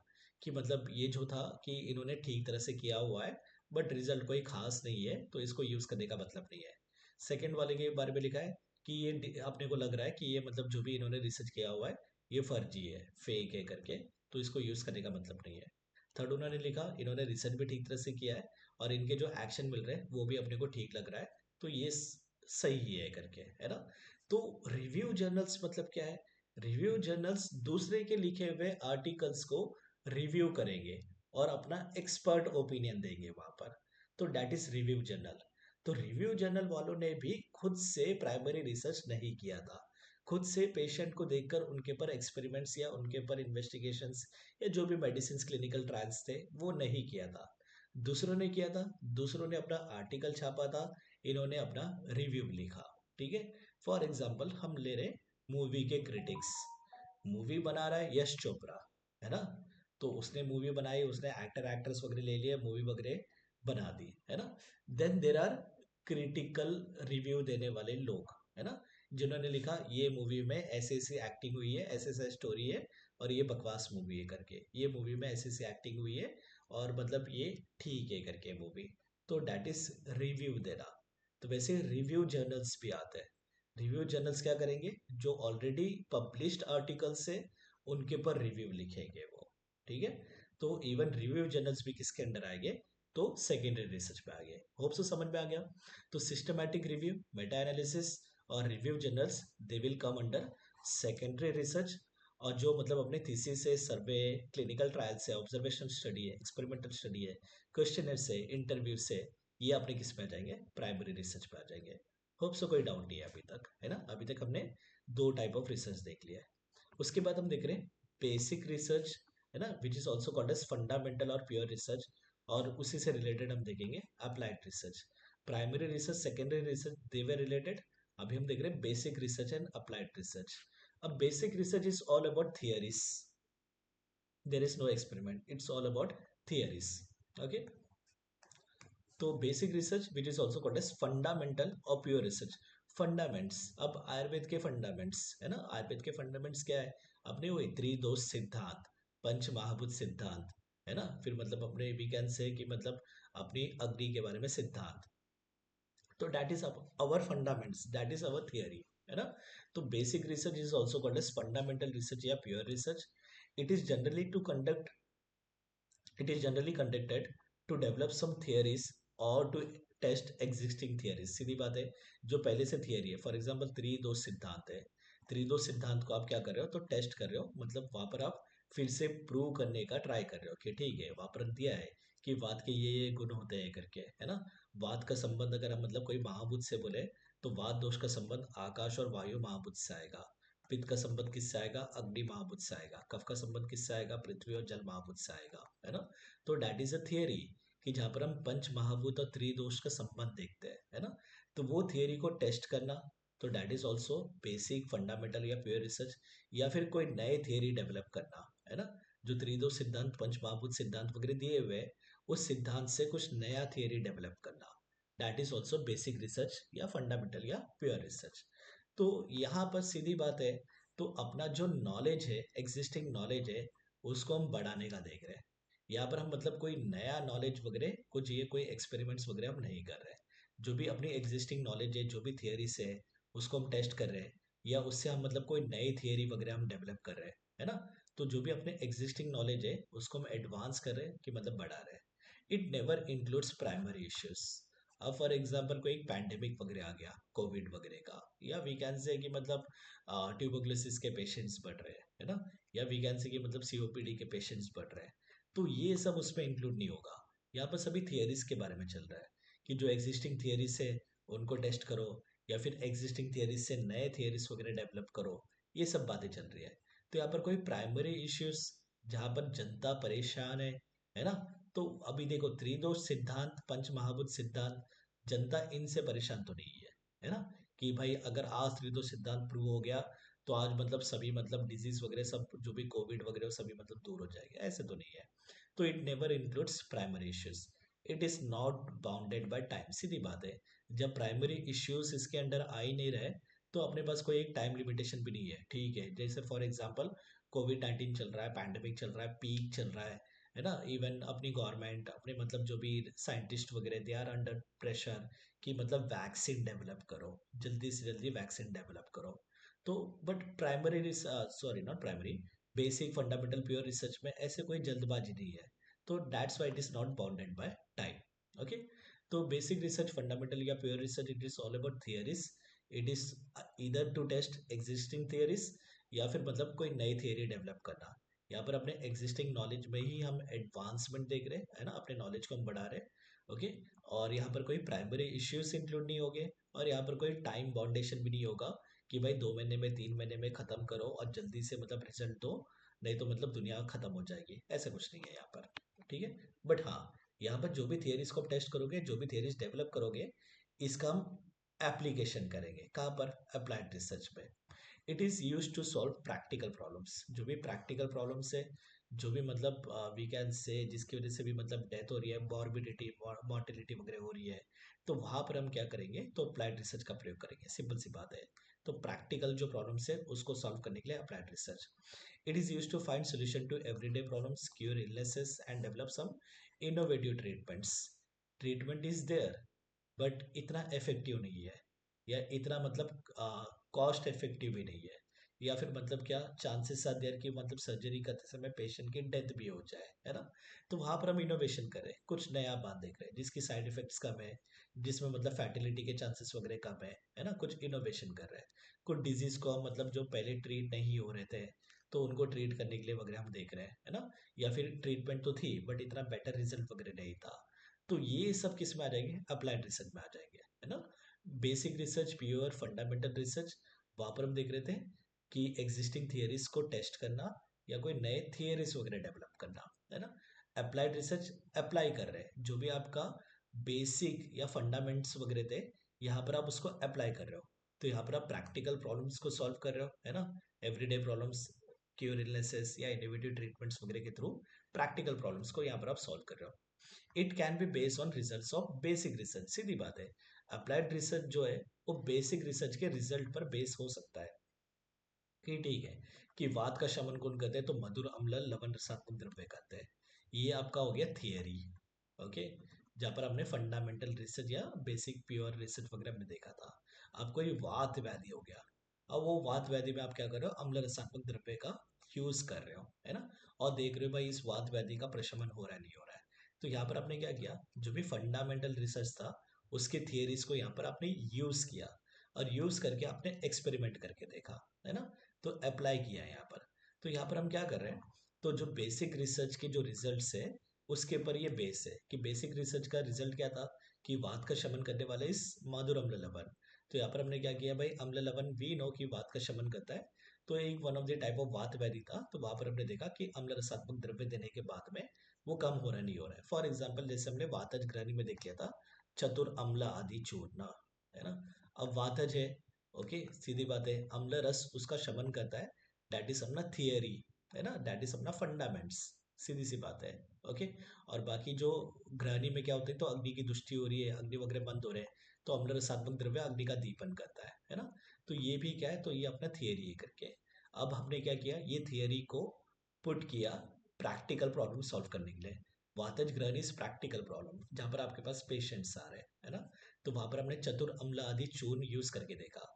कि मतलब ये जो था कि इन्होंने ठीक तरह से किया हुआ है, बट रिजल्ट कोई खास नहीं है तो इसको यूज करने का मतलब नहीं है। सेकंड वाले के बारे में लिखा है कि ये अपने को लग रहा है कि ये मतलब जो भी इन्होंने रिसर्च किया हुआ है ये फर्जी है, फेक है करके, तो इसको यूज करने का मतलब नहीं है। थर्ड उन्होंने लिखा इन्होंने रिसर्च भी ठीक तरह से किया है और इनके जो एक्शन मिल रहे हैं वो भी अपने को ठीक लग रहा है, तो ये सही है करके, है ना। तो रिव्यू जर्नल्स मतलब क्या है, रिव्यू जर्नल्स दूसरे के लिखे हुए आर्टिकल्स को रिव्यू करेंगे और अपना एक्सपर्ट ओपिनियन देंगे वहां पर, तो दैट इज रिव्यू जर्नल। तो रिव्यू जर्नल वालों ने भी खुद से प्राइमरी रिसर्च नहीं किया था, खुद से पेशेंट को देखकर उनके पर एक्सपेरिमेंट्स या उनके पर इन्वेस्टिगेशंस या जो भी मेडिसिन क्लिनिकल ट्रायल्स थे वो नहीं किया था, दूसरों ने किया था। दूसरों ने अपना आर्टिकल छापा था, इन्होंने अपना रिव्यू लिखा। ठीक है, फॉर एग्जाम्पल हम ले रहे मूवी के क्रिटिक्स, मूवी बना रहा है यश चोपड़ा, है ना। तो उसने मूवी बनाई, उसने एक्टर एक्ट्रेस वगैरह ले लिए, मूवी वगैरह बना दी, है ना। Then there are critical review देने वाले लोग, है ना, जिन्होंने लिखा ये मूवी में ऐसे ऐसी एक्टिंग हुई है, ऐसे ऐसे स्टोरी है और ये बकवास मूवी है करके, ये मूवी में ऐसी ऐसी एक्टिंग हुई है और मतलब ये ठीक है करके मूवी, तो दैट इज रिव्यू देना। तो वैसे रिव्यू जर्नल्स भी आते हैं। रिव्यू जर्नल्स क्या करेंगे, जो ऑलरेडी पब्लिश्ड आर्टिकल्स है उनके ऊपर रिव्यू लिखेंगे वो। ठीक है, तो इवन रिव्यू जर्नल्स भी किसके अंडर आएंगे, तो सेकेंडरी रिसर्च पे आ गए। होप सो समझ में आ गया। तो सिस्टमैटिक रिव्यू, मेटा एनालिसिस और review journals, they will come under secondary research. और जो मतलब अपने थीसिस से, सर्वे, क्लिनिकल ट्रायल से, ऑब्जर्वेशन स्टडी है, एक्सपेरिमेंटल स्टडी है, क्वेश्चनर से, इंटरव्यू से, ये अपने किस में आ जाएंगे, प्राइमरी रिसर्च पे आ जाएंगे। होप सो कोई डाउट नहीं है अभी तक, है ना। अभी तक हमने दो टाइप ऑफ रिसर्च देख लिया है। उसके बाद हम देख रहे हैं बेसिक रिसर्च, है ना, which is also called as fundamental और प्योर रिसर्च। और उसी से रिलेटेड हम देखेंगे applied research. Primary research, secondary research, they were related. अभी हम देख रहे हैं basic research and applied research. अब basic research is all about theories, there is no experiment, it's all about theories. Okay, तो basic research which is also called as fundamental और pure research. Fundaments, अब आयुर्वेद के फंडामेंट्स, है ना, आयुर्वेद के फंडामेंट्स क्या है, अपने वही त्रिदोष सिद्धांत, पंच महाभूत सिद्धांत, है ना। फिर मतलब अपने वीकेंड से कि मतलब अपनी अग्नि के बारे में सिद्धांत, तो that is our fundaments, that is our theory, है ना। तो basic research is also called as fundamental research या pure research. It is generally to conduct, it is generally conducted to develop some theories or to test existing theories. सीधी बात है, जो पहले से थियरी है, फॉर एग्जांपल त्रिदोष सिद्धांत है, त्रिदोष सिद्धांत को आप क्या कर रहे हो, तो टेस्ट कर रहे हो, मतलब वहां पर आप फिर से प्रूव करने का ट्राई कर रहे हो कि ठीक है वहां पर दिया है कि वात के ये गुण होते हैं करके, है ना। वात का संबंध अगर हम मतलब कोई महाभूत से बोले, तो वात दोष का संबंध आकाश और वायु महाभूत से आएगा। पित्त का संबंध किससे आएगा, अग्नि महाभूत से आएगा। कफ का संबंध किससे आएगा, पृथ्वी और जल महाभूत से आएगा, है ना। तो दैट इज अ थियरी, कि जहाँ पर हम पंच महाभूत और त्रिदोष का संबंध देखते हैं, है ना। तो वो थियरी को टेस्ट करना, तो that is also basic fundamental या प्योर रिसर्च। या फिर कोई नए थियरी डेवलप करना, है ना, जो त्रिदोष सिद्धांत, पंच महाभूत सिद्धांत वगैरह दिए हुए हैं, उस सिद्धांत से कुछ नया थियरी डेवलप करना, that is also basic research या फंडामेंटल या प्योर रिसर्च। तो यहाँ पर सीधी बात है, तो अपना जो नॉलेज है, एग्जिस्टिंग नॉलेज है, उसको हम बढ़ाने का देख रहे हैं। यहाँ पर हम मतलब कोई नया नॉलेज वगैरह कुछ ये कोई एक्सपेरिमेंट्स वगैरह हम नहीं कर रहे हैं। जो भी अपनी एग्जिस्टिंग नॉलेज है, जो भी थियरीज है, उसको हम टेस्ट कर रहे हैं, या उससे हम मतलब कोई नई थियरी वगैरह हम डेवलप कर रहे हैं, है ना। तो जो भी अपने एग्जिस्टिंग नॉलेज है उसको हम एडवांस कर रहे हैं कि मतलब बढ़ा रहे हैं। It never includes primary issues. अब फॉर एग्जांपल कोई पैंडेमिक वगैरह आ गया कोविड वगैरह का, या वी कैन से कि मतलब ट्यूबरकुलोसिस के पेशेंट्स बढ़ रहे हैं, है ना, या वी कैन से कि मतलब सीओपीडी के पेशेंट्स बढ़ रहे हैं, तो ये सब उसमें इंक्लूड नहीं होगा। यहाँ पर सभी थियरीज के बारे में चल रहा है कि जो एग्जिस्टिंग थियरीज है उनको टेस्ट करो, या फिर एग्जिस्टिंग थियरीज से नए थियरीज वगैरह डेवलप करो, ये सब बातें चल रही है। तो यहाँ पर कोई प्राइमरी इश्यूज जहाँ पर जनता परेशान है ना। तो अभी देखो त्रिदोष सिद्धांत, पंच महाभूत सिद्धांत, जनता इनसे परेशान तो नहीं है ना, कि भाई अगर आज त्रिदोष सिद्धांत प्रूव हो गया तो आज मतलब सभी मतलब डिजीज वगैरह सब जो भी कोविड वगैरह सभी मतलब दूर हो जाएंगे, ऐसे तो नहीं है। तो it never includes primary issues. It is not bounded by time, सीधी बात है। जब प्राइमरी इश्यूज इसके अंडर आ ही नहीं रहे तो अपने पास कोई एक टाइम लिमिटेशन भी नहीं है, ठीक है। जैसे फॉर एग्जांपल कोविड 19 चल रहा है, पैंडेमिक चल रहा है, पीक चल रहा है ना। इवन अपनी गवर्नमेंट, अपने मतलब जो भी साइंटिस्ट वगैरह, दे आर अंडर प्रेशर कि मतलब वैक्सीन डेवलप करो, जल्दी से जल्दी वैक्सीन डेवलप करो। तो but primary, sorry not primary, basic fundamental pure research में ऐसे कोई जल्दबाजी नहीं है। तो that's why it is not bounded by time. Okay. तो बेसिक रिसर्च, फंडामेंटल या pure research, it is all about theories. It is इधर टू टेस्ट एग्जिस्टिंग थियरीज, या फिर मतलब कोई नई थियरी डेवलप करना। यहाँ पर अपने एग्जिस्टिंग नॉलेज में ही हम एडवांसमेंट देख रहे हैं, है ना, अपने नॉलेज को हम बढ़ा रहे हैं। ओके। और यहाँ पर कोई प्राइमरी इश्यूज इंक्लूड नहीं होंगे, और यहाँ पर कोई टाइम बाउंडेशन भी नहीं होगा कि भाई 2 महीने में 3 महीने में खत्म करो और जल्दी से मतलब रिजल्ट दो, नहीं तो मतलब दुनिया खत्म हो जाएगी, ऐसा कुछ नहीं है यहाँ पर। ठीक है। बट हाँ, यहाँ पर जो भी थियरीज को आप टेस्ट करोगे, जो भी थियरीज डेवलप करोगे, इसका हम एप्लीकेशन करेंगे कहाँ पर, अप्लाइड रिसर्च पे। It is use to solve practical problems. जो भी प्रैक्टिकल प्रॉब्लम्स है, जो भी मतलब वी कैन से जिसकी वजह से भी मतलब डेथ हो रही है, मॉर्बिडिटी मॉर्टिलिटी वगैरह हो रही है, तो वहाँ पर हम क्या करेंगे, तो अप्लाइड रिसर्च का प्रयोग करेंगे, सिंपल सी बात है। तो प्रैक्टिकल जो प्रॉब्लम्स है उसको सॉल्व करने के लिए applied research. It is use to find solution to everyday problems, cure illnesses and develop some innovative treatments. Treatment is there, but इतना इफेक्टिव नहीं है, या इतना मतलब कॉस्ट इफेक्टिव भी नहीं है, या फिर मतलब क्या चांसेस आर देयर कि मतलब सर्जरी करते समय पेशेंट की डेथ भी हो जाए, है ना। तो वहां पर हम इनोवेशन करें, कुछ नया बात देख रहे हैं जिसकी साइड इफेक्ट्स कम है, जिसमें मतलब फैटिलिटी के चांसेस वगैरह कम है ना, कुछ इनोवेशन कर रहे हैं। कुछ डिजीज को हम मतलब जो पहले ट्रीट नहीं हो रहे थे, तो उनको ट्रीट करने के लिए वगैरह हम देख रहे हैं, है ना। या फिर ट्रीटमेंट तो थी बट इतना बेटर रिजल्ट वगैरह नहीं था। तो ये सब किस में आ जाएंगे, अप्लाइड रिसर्च में आ जाएंगे, है ना। Basic research, pure fundamental research, वहां पर हम देख रहे थे कि एग्जिस्टिंग थियरीज को टेस्ट करना, या कोई नए थियरीज वगैरह डेवलप करना, है ना। अप्लाइड रिसर्च अप्लाई कर रहे हैं जो भी आपका बेसिक या फंडामेंट्स वगैरह थे, यहाँ पर आप उसको अप्लाई कर रहे हो। तो यहाँ पर आप प्रैक्टिकल प्रॉब्लम्स को सॉल्व कर रहे हो, है ना, एवरीडे प्रॉब्लम्स, क्योर इलनेसेस या इनोवेटिव ट्रीटमेंट्स वगैरह के थ्रू प्रैक्टिकल प्रॉब्लम्स को यहाँ पर आप सॉल्व कर रहे हो। It can be based on results of basic research, सीधी बात है। अप्लाइड रिसर्च जो है वो बेसिक रिसर्च के रिजल्ट पर बेस हो सकता है, कि ठीक है, कि वात का शमन कौन करते हैं, तो मधुर अम्ल लवण रसात्मक द्रव्य कहते हैं। ये आपका हो गया थियरी। ओके। जहाँ पर हमने फंडामेंटल रिसर्च या बेसिक प्योर रिसर्च वगैरह हमने देखा था। अब कोई वात व्याधि हो गया, अब वो वात व्याधि में आप क्या कर रहे हो, अम्ल रसात्मक द्रव्य का यूज कर रहे हो, है ना, और देख रहे हो भाई इस वात व्याधि का प्रशमन हो रहा है नहीं हो रहा है। तो यहाँ पर आपने क्या किया, जो भी फंडामेंटल रिसर्च था उसके थियरीज को यहाँ पर आपने यूज किया, और यूज करके आपने एक्सपेरिमेंट करके देखा, है ना। तो अप्लाई किया है यहाँ पर। तो यहाँ पर हम क्या कर रहे हैं, तो जो बेसिक रिसर्च के जो रिजल्ट्स है उसके ऊपर ये बेस है कि बेसिक रिसर्च का रिजल्ट क्या था, कि वात का शमन करने वाला इस मधुर अम्ल लवण। तो यहाँ पर हमने क्या किया भाई, अम्ल लवण वी नो कि वात का शमन करता है, तो एक one of the type of वात व्याधि था, तो वहां पर हमने देखा कि अम्ल रसात्मक द्रव्य देने के बाद में वो कम हो रहा नहीं हो रहा है। फॉर एग्जाम्पल जैसे हमने वातज ग्रहणी में देख लिया था, चतुर अम्ल आदि चूर्ण, है ना। अब वातज है, ओके, सीधी बात है, अम्ल रस उसका शमन करता है, दैट इज अपना थियरी, है ना, दैट इज अपना फंडामेंट्स, सीधी सी बात है। ओके। और बाकी जो ग्रहणी में क्या होता है, तो अग्नि की दुष्टि हो रही है, अग्नि वगैरह बंद हो रहे हैं, तो अम्ल रसात्मक द्रव्य अग्नि का दीपन करता है ना। तो ये भी क्या है, तो ये अपना थियरी है करके। अब हमने क्या किया, ये थियरी को पुट किया प्रैक्टिकल प्रॉब्लम सॉल्व करने के लिए। वातज ग्रहण इज प्रैक्टिकल प्रॉब्लम, जहाँ पर आपके पास पेशेंट्स आ रहे हैं, है ना। तो वहां पर हमने चतुर अम्ल आदि चूर्ण यूज करके देखा।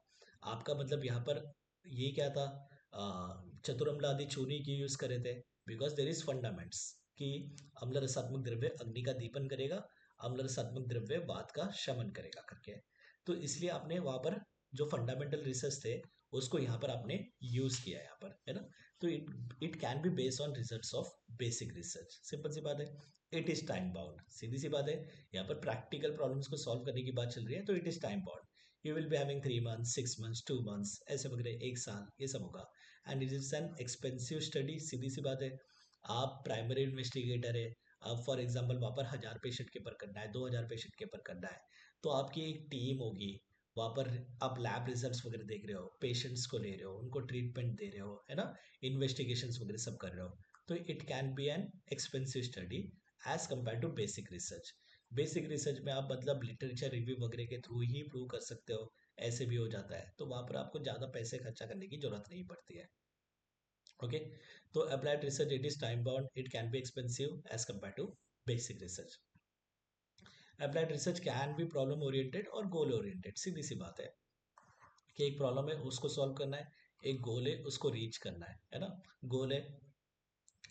आपका मतलब यहाँ पर ये क्या था, चतुर अम्ल आदि चूर्ण ही क्यों यूज करे थे, बिकॉज देर इज फंडामेंट्स कि अम्ल रसात्मक द्रव्य अग्नि का दीपन करेगा, अम्ल रसात्मक द्रव्य वात का शमन करेगा करके। तो इसलिए आपने वहां पर जो फंडामेंटल रिसर्च थे उसको यहाँ पर आपने यूज किया यहाँ पर, है ना। तो it can be based on results of basic research, simple सी बात है। इट इज टाइम बाउंड, सीधी सी बात है। यहाँ पर प्रैक्टिकल प्रॉब्लम्स को सॉल्व करने की बात चल रही है, तो it is time bound. You will be having 3 months, 6 months, 2 months, ऐसे वगैरह, 1 साल, ये सब होगा। And it is an expensive study, सीधी सी बात है। आप प्राइमरी इन्वेस्टिगेटर है, अब फॉर एग्जाम्पल वहाँ पर 1,000 पेशेंट के ऊपर करना है, 2,000 पेशेंट के ऊपर करना है, तो आपकी एक टीम होगी। वहाँ पर आप लैब रिजल्ट्स वगैरह देख रहे हो, पेशेंट्स को ले रहे हो, उनको ट्रीटमेंट दे रहे हो, है ना, इन्वेस्टिगेशंस वगैरह सब कर रहे हो। तो it can be an expensive study as compare to basic research. Basic research में आप मतलब लिटरेचर रिव्यू वगैरह के थ्रू ही प्रूव कर सकते हो, ऐसे भी हो जाता है, तो वहाँ पर आपको ज़्यादा पैसे खर्चा करने की जरूरत नहीं पड़ती है। ओके, तो applied research it is time bound, it can be expensive as compare to basic research. Applied research can be problem oriented और गोल ओरिएंटेड, सीधी सी बात है कि एक प्रॉब्लम है उसको सॉल्व करना है, एक गोल है उसको रीच करना है ना। गोल है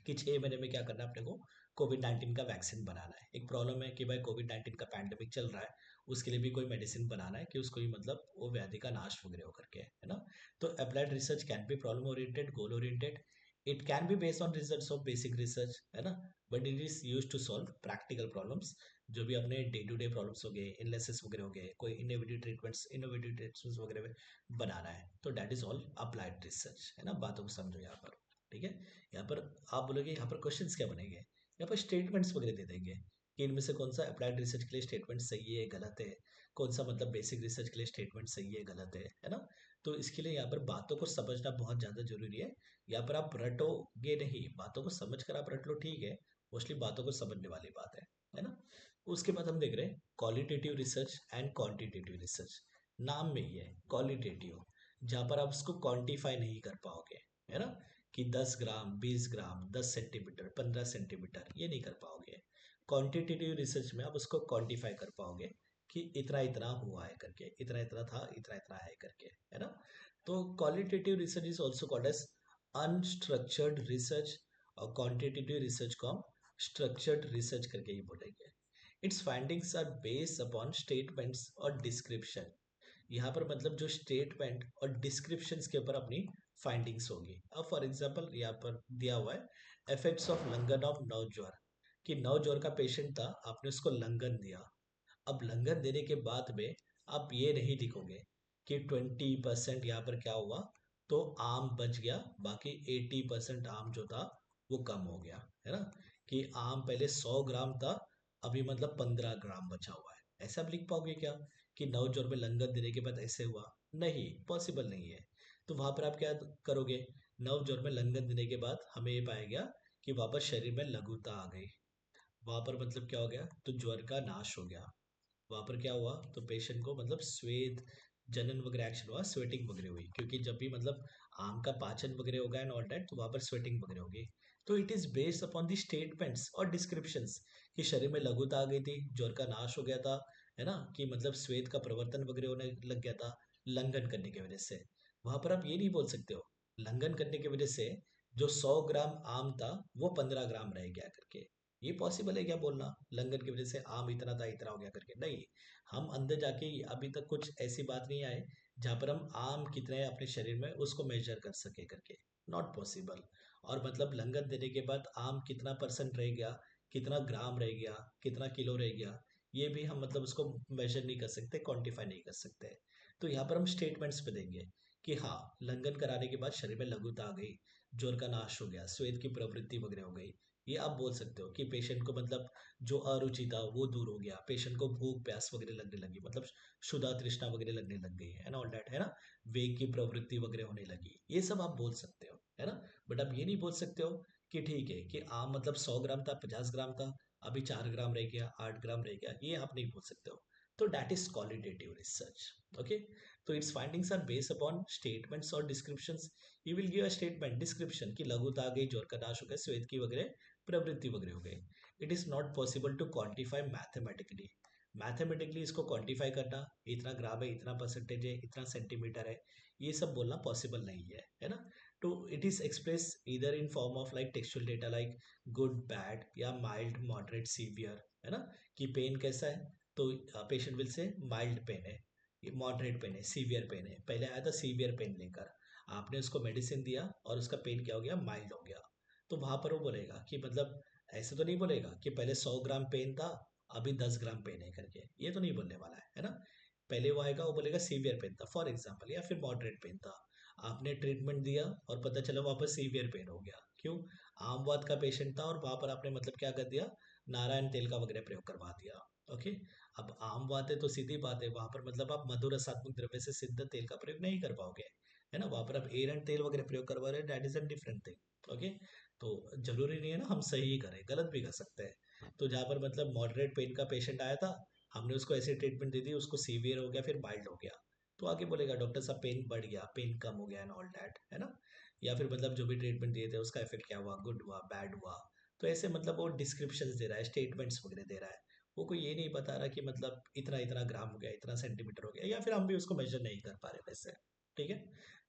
कि 6 महीने में क्या करना है अपने को, कोविड 19 का वैक्सीन बनाना है। एक प्रॉब्लम है कि भाई कोविड 19 का पैंडेमिक चल रहा है, उसके लिए भी कोई मेडिसिन बनाना है कि उसको भी मतलब वो व्याधि का नाश वगैरह हो करके, है ना। तो applied research can be problem oriented, goal oriented. It can be based on results of basic research, है ना, but it is use to solve practical problems, जो भी अपने डे टू डे प्रॉब्लम्स हो गए, इलनेसेस वगैरह हो गए, कोई इनोवेटिव ट्रीटमेंट्स वगैरह बनाना है, तो that is all applied research, है ना। बातों को समझो यहाँ पर, ठीक है। यहाँ पर आप बोलोगे यहाँ पर क्वेश्चंस क्या बनेंगे, यहाँ पर स्टेटमेंट्स वगैरह दे देंगे कि इनमें से कौन सा अप्लाइड रिसर्च के लिए स्टेटमेंट सही है गलत है, कौन सा मतलब बेसिक रिसर्च के लिए स्टेटमेंट सही है गलत है ना। तो इसके लिए यहाँ पर बातों को समझना बहुत ज़्यादा जरूरी है। यहाँ पर आप रटोगे नहीं, बातों को समझ कर आप रट लो, ठीक है, मोस्टली बातों को समझने वाली बात है ना। उसके बाद हम देख रहे हैं qualitative research and quantitative research. नाम में ही है क्वालिटेटिव, जहाँ पर आप उसको क्वांटिफाई नहीं कर पाओगे, है ना, कि 10 ग्राम, 20 ग्राम, 10 सेंटीमीटर, 15 सेंटीमीटर, ये नहीं कर पाओगे। क्वांटिटेटिव रिसर्च में आप उसको क्वांटिफाई कर पाओगे कि इतना इतना हुआ है करके, इतना इतना था, इतना इतना है करके, है ना। तो qualitative research is also called as unstructured research, और क्वांटिटेटिव रिसर्च को हम स्ट्रक्चर्ड रिसर्च करके ही बोलेंगे। Its findings are based upon statements और डिस्क्रिप्शन। यहाँ पर मतलब जो स्टेटमेंट और डिस्क्रिप्शंस के ऊपर अपनी फाइंडिंग्स होगी। अब फॉर एग्जांपल यहाँ पर दिया हुआ है इफेक्ट्स ऑफ लंगन ऑफ नव ज्वर, कि नव ज्वर का पेशेंट था, आपने उसको लंगन दिया। अब लंगन देने के बाद में आप ये नहीं लिखोगे कि 20% यहाँ पर क्या हुआ, तो आम बच गया, बाकी 80% आम जो था वो कम हो गया, है ना। कि आम पहले 100 ग्राम था, अभी मतलब 15 ग्राम बचा हुआ है, ऐसा आप लिख पाओगे क्या कि नवजोर में लंगन देने के बाद ऐसे हुआ? नहीं, पॉसिबल नहीं है। तो वहां पर आप क्या करोगे, नवजोर में लंगन देने के बाद हमें ये पाया गया कि वापस शरीर में लघुता आ गई, वहां पर मतलब क्या हो गया, तो ज्वर का नाश हो गया। वहां पर क्या हुआ, तो पेशेंट को मतलब स्वेद जनन वगैरह एक्शन हुआ, स्वेटिंग वगैरह हुई, क्योंकि जब भी मतलब आम का पाचन वगैरह होगा एंड ऑल दैट, तो वहां पर स्वेटिंग वगैरह होगी। तो it is based upon the statements और डिस्क्रिप्शंस कि शरीर में लघुता आ गई थी, ज्वर का नाश हो गया था, है ना, कि मतलब स्वेद का प्रवर्तन वगैरह होने लग गया था लंघन करने की वजह से। वहां पर आप ये नहीं बोल सकते हो लंघन करने की वजह से जो 100 ग्राम आम था वो 15 ग्राम रह गया करके। ये पॉसिबल है क्या बोलना, लंगन की वजह से आम इतना था इतना हो गया करके? नहीं। हम अंदर जाके अभी तक कुछ ऐसी बात नहीं आए जहाँ पर हम आम कितने हैं अपने शरीर में उसको मेजर कर सके करके, नॉट पॉसिबल। और मतलब लंगन देने के बाद आम कितना परसेंट रह गया, कितना ग्राम रह गया, कितना किलो रह गया, ये भी हम मतलब उसको मेजर नहीं कर सकते, क्वांटिफाई नहीं कर सकते। तो यहाँ पर हम स्टेटमेंट्स पे देंगे कि हाँ, लंगन कराने के बाद शरीर में लघुता आ गई, जोर का नाश हो गया, श्वेत की प्रवृत्ति वगैरह हो गई। ये आप बोल सकते हो कि पेशेंट को मतलब जो अरुचि था वो दूर हो गया, पेशेंट को भूख प्यास वगैरह लगने लगी, मतलब क्षुधा तृष्णा वगैरह लगने लग गई है ना, ऑल दैट, है ना, वेग की प्रवृत्ति वगैरह होने लगी, ये सब आप बोल सकते हो, है ना। बट आप ये नहीं बोल सकते हो कि ठीक है कि आम मतलब 100 ग्राम था, 50 ग्राम था, अभी 4 ग्राम रह गया, 8 ग्राम रह गया, ये आप नहीं बोल सकते हो। तो दैट इज क्वालिटेटिव रिसर्च. ओके, तो its findings are based upon statements और descriptions. You will give a statement description की लघुता आ गई, जोरकदाश हो गए, श्वेत की वगैरह प्रवृत्ति वगैरह हो गई. It is not possible to quantify mathematically. Mathematically इसको क्वांटिफाई करना, इतना ग्राम है, इतना परसेंटेज है, इतना सेंटीमीटर है, ये सब बोलना पॉसिबल नहीं है ना. तो इट इज एक्सप्रेस इधर in form of like textual data like good bad या माइल्ड मॉडरेट सीवियर, है ना. कि पेन कैसा है, तो patient will say mild pain है, मॉडरेट पेन है, सीवियर पेन है. पहले आया था सीवियर पेन लेकर, आपने उसको मेडिसिन दिया और उसका पेन क्या हो गया, माइल्ड हो गया. तो वहां पर वो बोलेगा कि मतलब ऐसे तो नहीं बोलेगा कि पहले 100 ग्राम पेन था, अभी 10 ग्राम पेन है करके, ये तो नहीं बोलने वाला है ना. पहले वो आएगा, वो बोलेगा सीवियर पेन था फॉर एग्जाम्पल, या फिर मॉडरेट पेन था. आपने ट्रीटमेंट दिया और पता चला वापस सीवियर पेन हो गया. क्यों, आम वात का पेशेंट था और वहां पर आपने मतलब क्या कर दिया, नारायण तेल का वगैरह प्रयोग करवा दिया. ओके, अब आम बात है तो सीधी बात है, वहां पर मतलब आप मधुर रसात्मक द्रव्य से सिद्ध तेल का प्रयोग नहीं कर पाओगे, है ना. वहां पर आप एरंड तेल वगैरह प्रयोग करवा रहे हैं, that is a different thing. Okay, तो जरूरी नहीं है ना हम सही ही करें, गलत भी कर सकते हैं. तो जहाँ पर मतलब मॉडरेट पेन का पेशेंट आया था, हमने उसको ऐसे ट्रीटमेंट दे दी, उसको सीवियर हो गया, फिर माइल्ड हो गया, तो आगे बोलेगा डॉक्टर साहब पेन बढ़ गया, पेन कम हो गया एंड ऑल दैट, है ना. या फिर मतलब जो भी ट्रीटमेंट दिए थे उसका इफेक्ट क्या हुआ, गुड हुआ, बैड हुआ. तो ऐसे मतलब वो डिस्क्रिप्शंस दे रहा है, स्टेटमेंट्स वगैरह दे रहा है. वो कोई ये नहीं बता रहा कि मतलब इतना इतना ग्राम हो गया, इतना सेंटीमीटर हो गया, या फिर हम भी उसको मेजर नहीं कर पा रहे वैसे. ठीक है,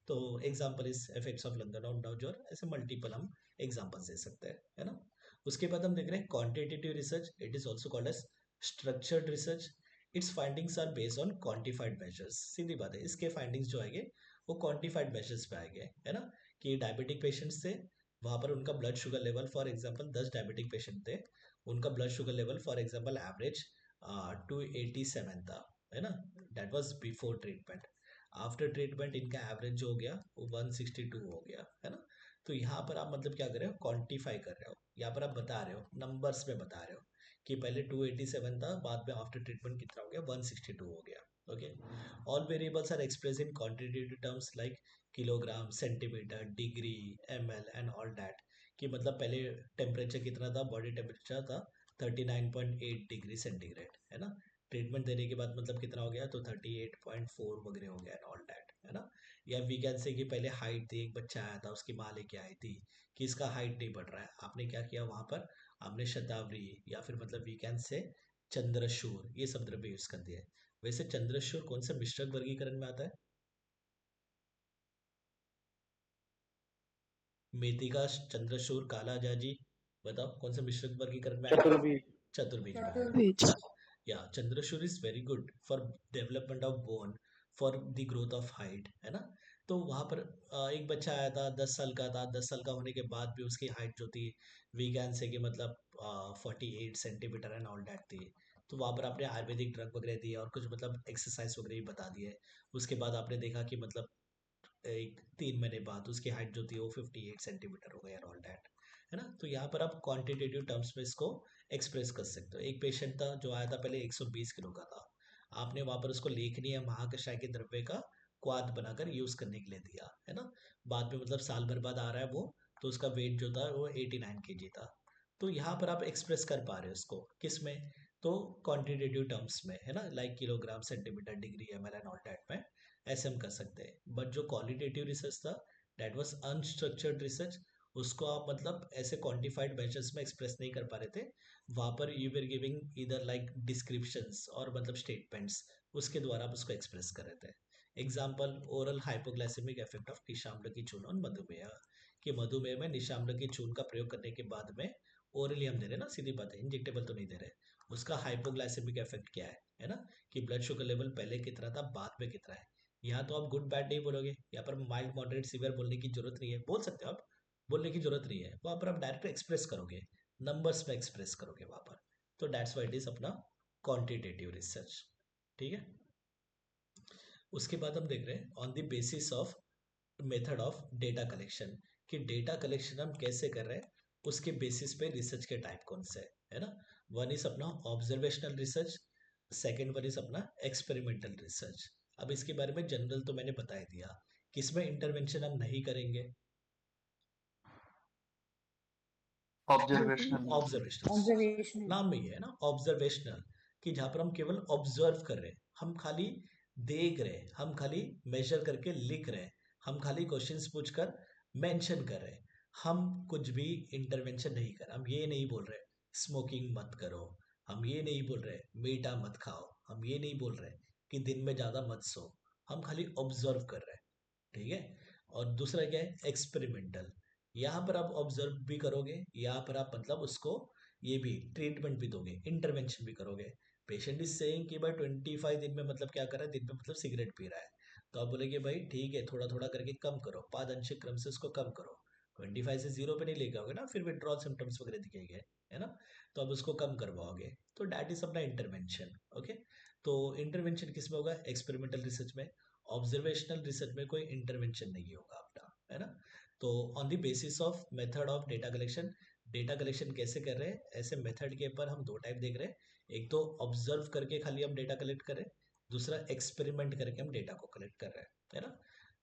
तो example is effects of long on और नवजोर, ऐसे मल्टीपल हम एग्जाम्पल्स दे सकते हैं, है ना. उसके बाद हम देख रहे हैं quantitative research, it is also called as structured research. Its findings are based on quantified measures. सीधी बात है, इसके फाइंडिंग्स जो आएंगे वो क्वांटिफाइड मेजर्स पे आएंगे, है ना. कि डायबिटिक पेशेंट्स थे, वहां पर उनका blood sugar level for example 10 diabetic patient थे, उनका blood sugar level for example average 287 था, है ना. That was before treatment. After treatment इनका एवरेज जो हो गया वो 162 हो गया, है ना. तो यहाँ पर आप मतलब क्या कर रहे हो, क्वांटिफाई कर रहे हो, यहाँ पर आप बता रहे हो, नंबर्स में बता रहे हो कि पहले 287 था, बाद में आफ्टर ट्रीटमेंट कितना हो गया, 162 हो गया. Okay, all variables are express in quantitative terms like kilogram, centimetre, degree, ml and all that. कि मतलब पहले टेम्परेचर कितना था, बॉडी टेम्परेचर था 39.8 डिग्री सेंटीग्रेड, है ना. ट्रीटमेंट देने के बाद मतलब कितना हो गया, तो 38.4 वगैरह हो गया एंड ऑल दैट, है ना. या वी कैन से कि पहले हाइट थी, एक बच्चा आया था, उसकी माँ लेके आई थी कि इसका हाइट नहीं बढ़ रहा है, आपने क्या किया वहां पर, आपने शतावरी या फिर मतलब वी कैन से चंद्रशूर, ये सब द्रव्य यूज कर दिए. वैसे चंद्रशूर कौन सा मिश्रक वर्गीकरण में आता है, मेथी का चंद्रशूर, काला जाजी, बताओ कौन सा मिश्रक वर्गीकरण में आएगा, चतुर्भुज. चतुर्बीज में आएगा. चतुर्भुज. या चंद्रशूर is very good for development of bone, for the growth of height, है ना. तो वहां पर एक बच्चा आया था, 10 साल का था, 10 साल का होने के बाद भी उसकी हाइट जो थी वी कैन से कि मतलब 48 सेंटीमीटर एंड ऑल दैट थी. तो वहां पर आपने आयुर्वेदिक ड्रग वगैरह दिए और कुछ मतलब एक्सरसाइज वगैरह भी बता दिए. उसके बाद आपने देखा कि मतलब एक 3 महीने बाद उसकी हाइट जो थी वो 58 सेंटीमीटर हो गई और ऑल दैट, है ना. तो यहाँ पर आप क्वांटिटेटिव टर्म्स में इसको एक्सप्रेस कर सकते हो. एक पेशेंट था जो आया था पहले 120 किलो का था, आपने वहां पर उसको लेखनीय महाकषाय के द्रव्य का क्वाद बनाकर यूज करने के लिए दिया, है ना. बाद में मतलब साल भर बाद आ रहा है वो, तो उसका वेट जो था वो 89 kg था. तो यहाँ पर आप एक्सप्रेस कर पा रहे हो इसको किस में, तो क्वांटिटेटिव टर्म्स में, है ना, like kilogram, centimetre, degree, ml and all that में ऐसे हम कर सकते हैं. बट जो क्वालिटेटिव रिसर्च था, दैट वाज अनस्ट्रक्चर्ड रिसर्च, उसको आप मतलब ऐसे क्वांटिफाइड मेजर्स में एक्सप्रेस नहीं कर पा रहे थे. वहां पर यू वर गिविंग इधर लाइक डिस्क्रिप्शंस और मतलब स्टेटमेंट्स, उसके द्वारा आप उसको एक्सप्रेस कर रहे थे. Example, oral hypoglycemic effect of निशाम्ल की चूर्ण और मधुमेह. कि मधुमेह में निशाम्ल की चूर्ण का प्रयोग करने के बाद में ओरली हम दे रहे हैं ना, सीधी बात है, इंजेक्टेबल तो नहीं दे रहे. उसका हाइपोग्लाइसेमिक इफेक्ट क्या है ना. कि ब्लड शुगर लेवल पहले कितना था, बाद में कितना है. यहाँ तो आप गुड बैड नहीं बोलोगे, यहाँ पर माइल्ड मॉडरेट सीवियर बोलने की जरूरत नहीं है, बोल सकते हो आप, बोलने की जरूरत नहीं है. वहां पर आप डायरेक्ट एक्सप्रेस करोगे, नंबर्स में एक्सप्रेस करोगे वहां पर. तो दैट्स व्हाई इट इज अपना क्वांटिटेटिव रिसर्च. ठीक है, उसके बाद हम देख रहे हैं on the basis of method of data collection. कि डेटा कलेक्शन हम कैसे कर रहे हैं, उसके बेसिस पे रिसर्च के टाइप कौन से है ना. वन इज अपना observational research, second one is अपना एक्सपेरिमेंटल रिसर्च. अब इसके बारे में जनरल तो मैंने बता ही दिया, किसमें इंटरवेंशन हम नहीं करेंगे, ऑब्जर्वेशनल रिसर्च. ऑब्जर्वेशनल. ऑब्जर्वेशनल. नाम में ही है ना ऑब्जर्वेशनल, कि जहाँ पर हम केवल ऑब्जर्व कर रहे हैं, हम खाली देख रहे हैं, हम खाली मेजर करके लिख रहे हैं, हम खाली क्वेश्चंस पूछकर मेंशन कर रहे हैं, हम कुछ भी इंटरवेंशन नहीं कर रहे। हम ये नहीं बोल रहे स्मोकिंग मत करो, हम ये नहीं बोल रहे मीठा मत खाओ, हम ये नहीं बोल रहे कि दिन में ज़्यादा मत सो, हम खाली ऑब्जर्व कर रहे हैं। ठीक है। और दूसरा क्या है, एक्सपेरिमेंटल। यहाँ पर आप ऑब्जर्व भी करोगे, यहाँ पर आप मतलब उसको ये भी ट्रीटमेंट भी दोगे, इंटरवेंशन भी करोगे। पेशेंट इज सेइंग कि भाई 25 दिन में मतलब क्या कर रहा है, दिन में मतलब सिगरेट पी रहा है, तो आप बोलेगे भाई ठीक है, थोड़ा थोड़ा करके कम करो, पादंशिक क्रम से उसको कम करो। 25 से 0 पे नहीं लेके आओगे ना, फिर विड्रॉल सिम्टम्स वगैरह दिखेंगे, है ना। तो अब उसको कम करवाओगे, तो डैट इज अपना इंटरवेंशन। ओके। तो इंटरवेंशन किस में होगा, एक्सपेरिमेंटल रिसर्च में। ऑब्जर्वेशनल रिसर्च में कोई इंटरवेंशन नहीं होगा आपका, है ना। तो on the basis of method of data collection, data collection कैसे कर रहे हैं, ऐसे मेथड के ऊपर हम दो टाइप देख रहे हैं। एक तो ऑब्जर्व करके खाली हम डेटा कलेक्ट कर रहे हैं, दूसरा एक्सपेरिमेंट करके हम डेटा को कलेक्ट कर रहे हैं, है ना।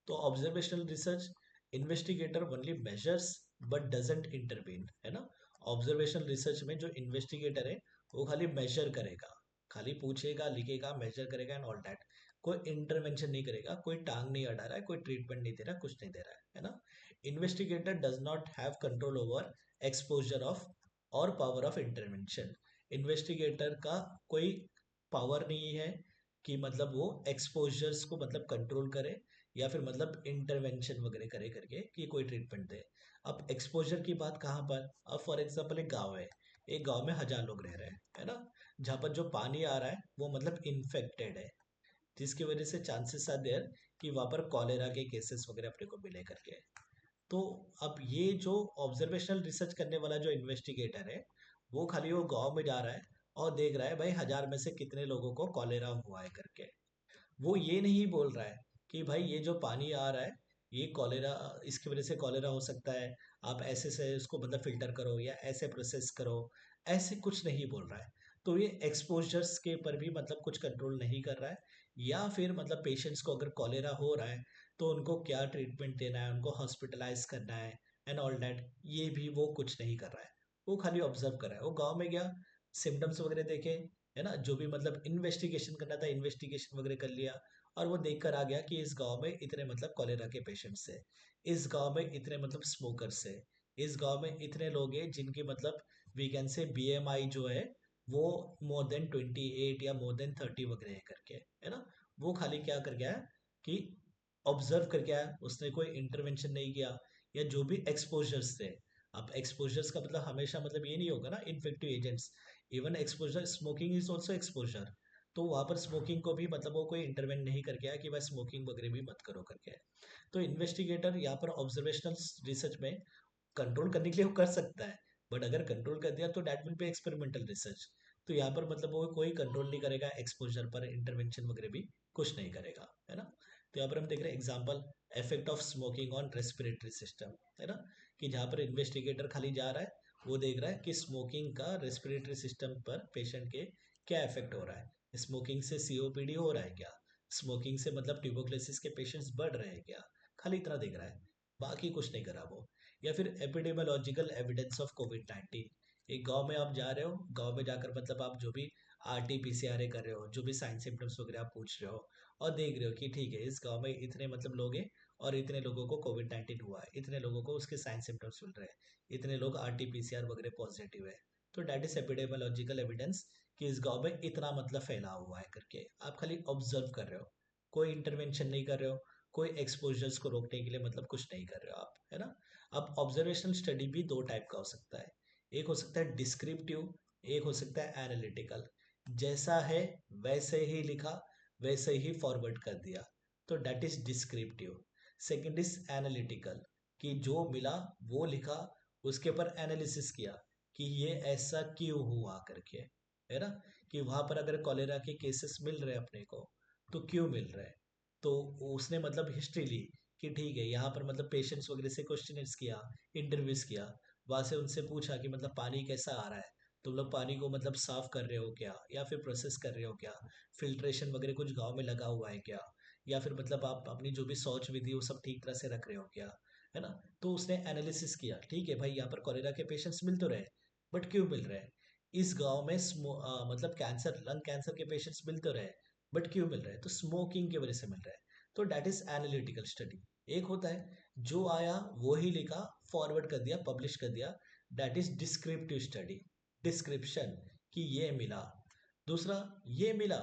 तो observational research, investigator only measures but doesn't intervene, है ना। ऑब्जर्वेशनल रिसर्च में जो इन्वेस्टिगेटर है वो खाली मेजर करेगा, खाली पूछेगा, लिखेगा, मेजर करेगा एंड ऑल दैट। कोई इंटरवेंशन नहीं करेगा, कोई टांग नहीं अड़ा रहा है, कोई ट्रीटमेंट नहीं दे रहा है, कुछ नहीं दे रहा है ना। Investigator does not have control over exposure of और पावर ऑफ इंटरवेंशन। इन्वेस्टिगेटर का कोई पावर नहीं है कि मतलब वो एक्सपोजर्स को मतलब कंट्रोल करे या फिर मतलब इंटरवेंशन वगैरह करे करके कि कोई ट्रीटमेंट दे। अब एक्सपोजर की बात कहाँ पर, अब फॉर एग्जांपल एक गांव है, एक गांव में 1000 लोग रह रहे हैं, है ना। जहाँ पर जो पानी आ रहा है वो मतलब इन्फेक्टेड है, जिसकी वजह से चांसेस आर देयर कि वहाँ पर कॉलेरा के केसेस वगैरह अपने को मिले करके। तो अब ये जो ऑब्जर्वेशनल रिसर्च करने वाला जो इन्वेस्टिगेटर है, वो खाली वो गांव में जा रहा है और देख रहा है भाई 1000 में से कितने लोगों को कॉलेरा हुआ है करके। वो ये नहीं बोल रहा है कि भाई ये जो पानी आ रहा है ये कॉलेरा, इसकी वजह से कॉलेरा हो सकता है, आप ऐसे से उसको मतलब फिल्टर करो या ऐसे प्रोसेस करो, ऐसे कुछ नहीं बोल रहा है। तो ये एक्सपोजर्स के पर भी मतलब कुछ कंट्रोल नहीं कर रहा है, या फिर मतलब पेशेंट्स को अगर कॉलेरा हो रहा है तो उनको क्या ट्रीटमेंट देना है, उनको हॉस्पिटलाइज करना है एंड ऑल दैट, ये भी वो कुछ नहीं कर रहा है। वो खाली ऑब्जर्व कर रहा है, वो गाँव में गया, सिम्टम्स वगैरह देखे, है ना, जो भी मतलब इन्वेस्टिगेशन करना था इन्वेस्टिगेशन वगैरह कर लिया, और वो देख कर आ गया कि इस गांव में इतने मतलब कॉलेरा के पेशेंट्स है, इस गांव में इतने मतलब स्मोकर्स है, इस गांव में इतने लोग हैं जिनकी मतलब वी कैन से बीएमआई जो है वो मोर देन 28 या मोर देन 30 वगैरह है करके, है ना। वो खाली क्या कर गया कि ऑब्जर्व करके आया, उसने कोई इंटरवेंशन नहीं किया। या जो भी एक्सपोजर्स थे, अब एक्सपोजर्स का मतलब हमेशा मतलब ये नहीं होगा ना infective agents, even exposure, smoking is also exposure. तो वहां पर स्मोकिंग को भी मतलब वो कोई इंटरवेंट नहीं करके आया कि भाई स्मोकिंग वगैरह भी मत करो करके। तो इन्वेस्टिगेटर यहाँ पर ऑब्जर्वेशनल रिसर्च में कंट्रोल करने के लिए वो कर सकता है, बट अगर कंट्रोल कर दिया तो that will B experimental research. तो यहाँ पर मतलब वो कोई कंट्रोल नहीं करेगा, एक्सपोजर पर इंटरवेंशन वगैरह भी कुछ नहीं करेगा, है ना। तो यहाँ पर हम देख रहे हैं example, effect of smoking on respiratory system, है ना, कि जहाँ पर इन्वेस्टिगेटर खाली जा रहा है, वो देख रहा है कि स्मोकिंग का रेस्पिरेटरी सिस्टम पर पेशेंट के क्या इफेक्ट हो रहा है, स्मोकिंग से सीओपीडी हो रहा है क्या, स्मोकिंग से मतलब ट्यूबरकुलोसिस के पेशेंट्स बढ़ रहे हैं क्या, खाली इतना देख रहा है, बाकी कुछ नहीं करा वो। या फिर एपिडेमियोलॉजिकल एविडेंस ऑफ कोविड 19, एक गांव में आप जा रहे हो, गांव में जाकर मतलब आप जो भी आरटी पीसीआर कर रहे हो, जो भी साइन सिम्टम्स वगैरह आप पूछ रहे हो, और देख रहे हो कि ठीक है इस गांव में इतने मतलब लोग हैं और इतने लोगों को कोविड 19 हुआ है, इतने लोगों को उसके साइन सिम्टम्स मिल रहे हैं, इतने लोग आरटी पीसीआर वगैरह पॉजिटिव है, तो डैट इज एपिडेमियोलॉजिकल एविडेंस कि इस गांव में इतना मतलब फैला हुआ है करके। आप खाली ऑब्जर्व कर रहे हो, कोई इंटरवेंशन नहीं कर रहे हो, कोई एक्सपोजर्स को रोकने के लिए मतलब कुछ नहीं कर रहे हो आप, है ना। अब ऑब्जर्वेशनल स्टडी भी दो टाइप का हो सकता है, एक हो सकता है डिस्क्रिप्टिव, एक हो सकता है एनालिटिकल। जैसा है वैसे ही लिखा, वैसे ही फॉरवर्ड कर दिया, तो that is descriptive. Second is analytical, कि जो मिला वो लिखा, उसके ऊपर एनालिसिस किया कि ये ऐसा क्यों हुआ करके, है ना, कि वहां पर अगर कॉलेरा के केसेस मिल रहे हैं अपने को तो क्यों मिल रहे हैं। तो उसने मतलब हिस्ट्री ली कि ठीक है, यहाँ पर मतलब पेशेंट्स वगैरह से क्वेश्चंस किया, इंटरव्यूज किया, वहां से उनसे पूछा कि मतलब पानी कैसा आ रहा है, तुम लोग पानी को मतलब साफ कर रहे हो क्या या फिर प्रोसेस कर रहे हो क्या, फिल्ट्रेशन वगैरह कुछ गांव में लगा हुआ है क्या, या फिर मतलब आप अपनी जो भी शौच विधि वो सब ठीक तरह से रख रहे हो क्या, है ना। तो उसने एनालिसिस किया, ठीक है भाई यहाँ पर कॉलेरा के पेशेंट्स मिल तो रहे, बट क्यों मिल रहे हैं, इस गांव में मतलब कैंसर, लंग कैंसर के पेशेंट्स मिल तो रहे, बट क्यों मिल रहे हैं? तो स्मोकिंग की वजह से मिल रहे हैं। तो दैट इज एनालिटिकल स्टडी। एक होता है जो आया वो ही लिखा, फॉरवर्ड कर दिया, पब्लिश कर दिया, that is descriptive study, description कि ये मिला। दूसरा, ये मिला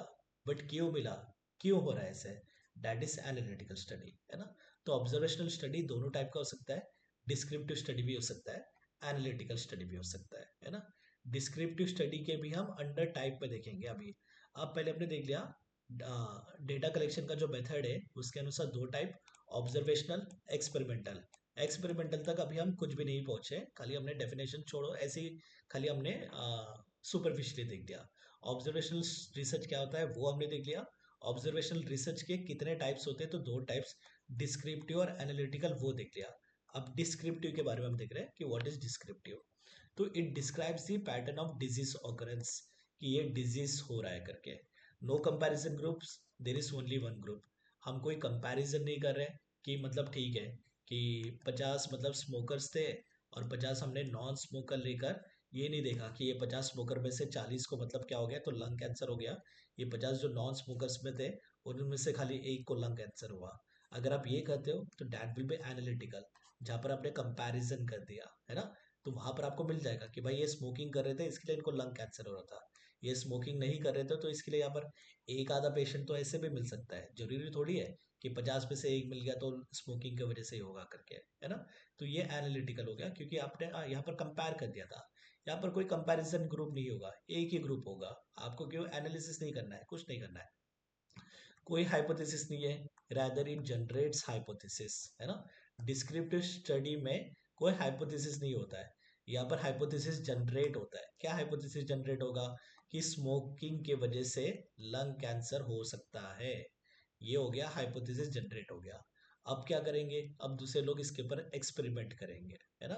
बट क्यों मिला, क्यों हो रहा है ऐसे, दैट इज एनालिटिकल स्टडी, है ना। तो ऑब्जर्वेशनल स्टडी दोनों टाइप का हो सकता है, डिस्क्रिप्टिव स्टडी भी हो सकता है, एनालिटिकल स्टडी भी हो सकता है ना। डिस्क्रिप्टिव स्टडी के भी हम अंडर टाइप पे देखेंगे अभी। अब पहले हमने देख लिया डेटा कलेक्शन का जो मेथड है उसके अनुसार दो टाइप, ऑब्जर्वेशनल, एक्सपेरिमेंटल। एक्सपेरिमेंटल तक अभी हम कुछ भी नहीं पहुंचे, खाली हमने डेफिनेशन छोड़ो ऐसे ही, खाली हमने सुपरफिशियली देख लिया। ऑब्जर्वेशनल रिसर्च क्या होता है वो हमने देख लिया। ऑब्जर्वेशनल रिसर्च के कितने टाइप्स होते हैं, तो दो टाइप्स, डिस्क्रिप्टिव और एनालिटिकल, वो देख लिया। अब डिस्क्रिप्टिव के बारे में हम देख रहे हैं कि व्हाट इज डिस्क्रिप्टिव। तो it describes the pattern of disease occurrence, कि ये डिजीज हो रहा है करके। No comparison groups, there is only one group. हम कोई कंपैरिजन नहीं कर रहे कि मतलब ठीक है कि 50 मतलब स्मोकर्स थे और 50 हमने नॉन स्मोकर लेकर ये नहीं देखा कि ये 50 स्मोकर में से 40 को मतलब क्या हो गया, तो लंग कैंसर हो गया। ये 50 जो नॉन स्मोकर्स में थे उनमें से खाली एक को लंग कैंसर हुआ। अगर आप ये करते हो तो दैट विल बी एनालिटिकल, जहाँ पर आपने कंपैरिजन कर दिया, है ना। तो वहां पर आपको मिल जाएगा कि भाई ये स्मोकिंग कर रहे थे इसके लिए इनको लंग कैंसर हो रहा था, ये स्मोकिंग नहीं कर रहे थे तो इसके लिए यहाँ पर एक आधा पेशेंट तो ऐसे भी मिल सकता है, जरूरी थोड़ी है कि 50 में से एक मिल गया तो स्मोकिंग की वजह से ही होगा करके, है ना। तो ये एनालिटिकल हो गया क्योंकि आपने यहाँ पर कंपेयर कर दिया था। यहाँ पर कोई कंपैरिजन ग्रुप नहीं होगा, एक ही ग्रुप होगा। आपको क्यों एनालिसिस नहीं करना है, कुछ नहीं करना है, कोई हाइपोथेसिस नहीं है, रैदर इट जनरेट्स हाइपोथेसिस, है ना। डिस्क्रिप्टिव स्टडी में कोई हाइपोथेसिस नहीं होता है, यहाँ पर हाइपोथेसिस जनरेट होता है। क्या हाइपोथेसिस जनरेट होगा? कि स्मोकिंग के वजह से लंग कैंसर हो सकता है, ये हो गया हाइपोथेसिस जनरेट हो गया। अब क्या करेंगे, अब दूसरे लोग इसके ऊपर एक्सपेरिमेंट करेंगे, है ना।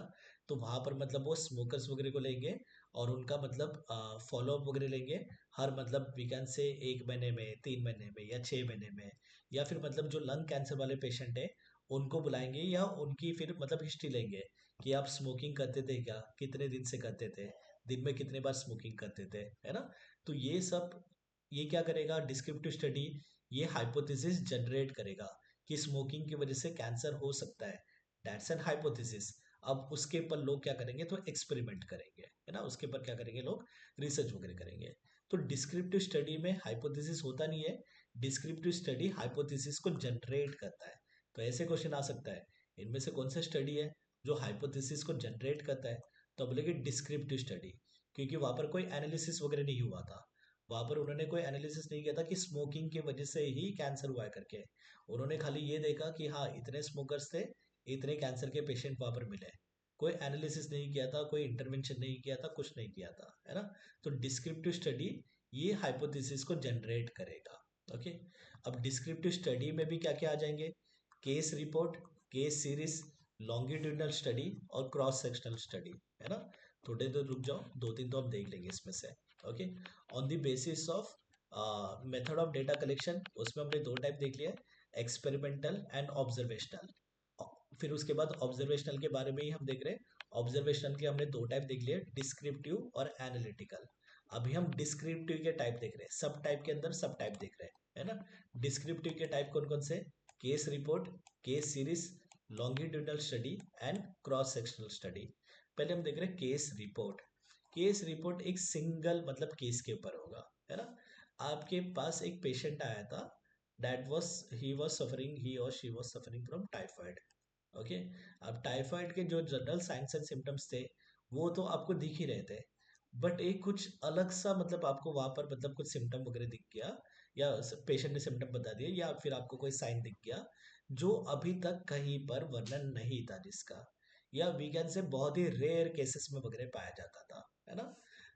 तो वहां पर मतलब वो स्मोकर्स वगैरह को लेंगे और उनका मतलब फॉलो अप वगैरह लेंगे, हर मतलब वीकेंड से 1 महीने में, 3 महीने में या 6 महीने में, या फिर मतलब जो लंग कैंसर वाले पेशेंट है उनको बुलाएंगे या उनकी फिर मतलब हिस्ट्री लेंगे कि आप स्मोकिंग करते थे क्या, कितने दिन से करते थे, दिन में कितने बार स्मोकिंग करते थे, है ना। तो ये सब, ये क्या करेगा डिस्क्रिप्टिव स्टडी, ये हाइपोथेसिस जनरेट करेगा कि स्मोकिंग की वजह से कैंसर हो सकता है, दैट्स एन हाइपोथेसिस। अब उसके ऊपर लोग क्या करेंगे, तो एक्सपेरिमेंट करेंगे, है ना, उसके ऊपर क्या करेंगे लोग, रिसर्च वगैरह करेंगे। तो डिस्क्रिप्टिव स्टडी में हाइपोथेसिस होता नहीं है, डिस्क्रिप्टिव स्टडी हाइपोथेसिस को जनरेट करता है। तो ऐसे क्वेश्चन आ सकता है, इनमें से कौन सा स्टडी है जो हाइपोथेसिस को जनरेट करता है, तो बोलेंगे डिस्क्रिप्टिव स्टडी, क्योंकि वहां पर कोई एनालिसिस वगैरह नहीं हुआ था। वहां पर उन्होंने कोई एनालिसिस नहीं किया था कि स्मोकिंग की वजह से ही कैंसर हुआ है करके। उन्होंने खाली ये देखा कि हाँ इतने स्मोकर्स थे, इतने कैंसर के पेशेंट वहां पर मिले। कोई एनालिसिस नहीं किया था, कोई इंटरवेंशन नहीं किया था, कुछ नहीं किया था, है ना। तो डिस्क्रिप्टिव स्टडी ये हाइपोथेसिस को जनरेट करेगा। ओके। अब डिस्क्रिप्टिव स्टडी में भी क्या क्या आ जाएंगे, case report, case series, longitudinal study और क्रॉस सेक्शनल स्टडी, है ना। थोड़े देर रुक जाओ, दो तीन तो हम देख लेंगे इसमें से। Okay. On the basis of method of data collection, उसमें हमने दो टाइप देख लिया, एक्सपेरिमेंटल एंड ऑब्जर्वेशनल। फिर उसके बाद ऑब्जर्वेशनल के बारे में ही हम देख रहे हैं। ऑब्जर्वेशनल के हमने दो टाइप देख लिए, डिस्क्रिप्टिव और एनालिटिकल। अभी हम डिस्क्रिप्टिव के टाइप देख रहे हैं, सब टाइप के अंदर सब टाइप देख रहे हैं, है ना। डिस्क्रिप्टिव के टाइप कौन कौन से, case report, case series, longitudinal study and cross sectional study. पहले हम देख रहे हैं केस रिपोर्ट। केस रिपोर्ट एक सिंगल मतलब केस के ऊपर होगा, है ना। आपके पास एक पेशेंट आया था, that was he was suffering, he और she was suffering from typhoid. Okay. अब टाइफाइड के जो जनरल साइंस एंड सिम्टम्स थे वो तो आपको दिख ही रहे थे, बट एक कुछ अलग सा मतलब आपको वहां पर मतलब कुछ सिम्टम वगैरह दिख गया, या पेशेंट ने सिम्टम बता दिए, या फिर आपको कोई साइन दिख गया जो अभी तक कहीं पर वर्णन नहीं था जिसका, या वीकेंड से बहुत ही रेयर केसेस में वगैरह पाया जाता था, है ना।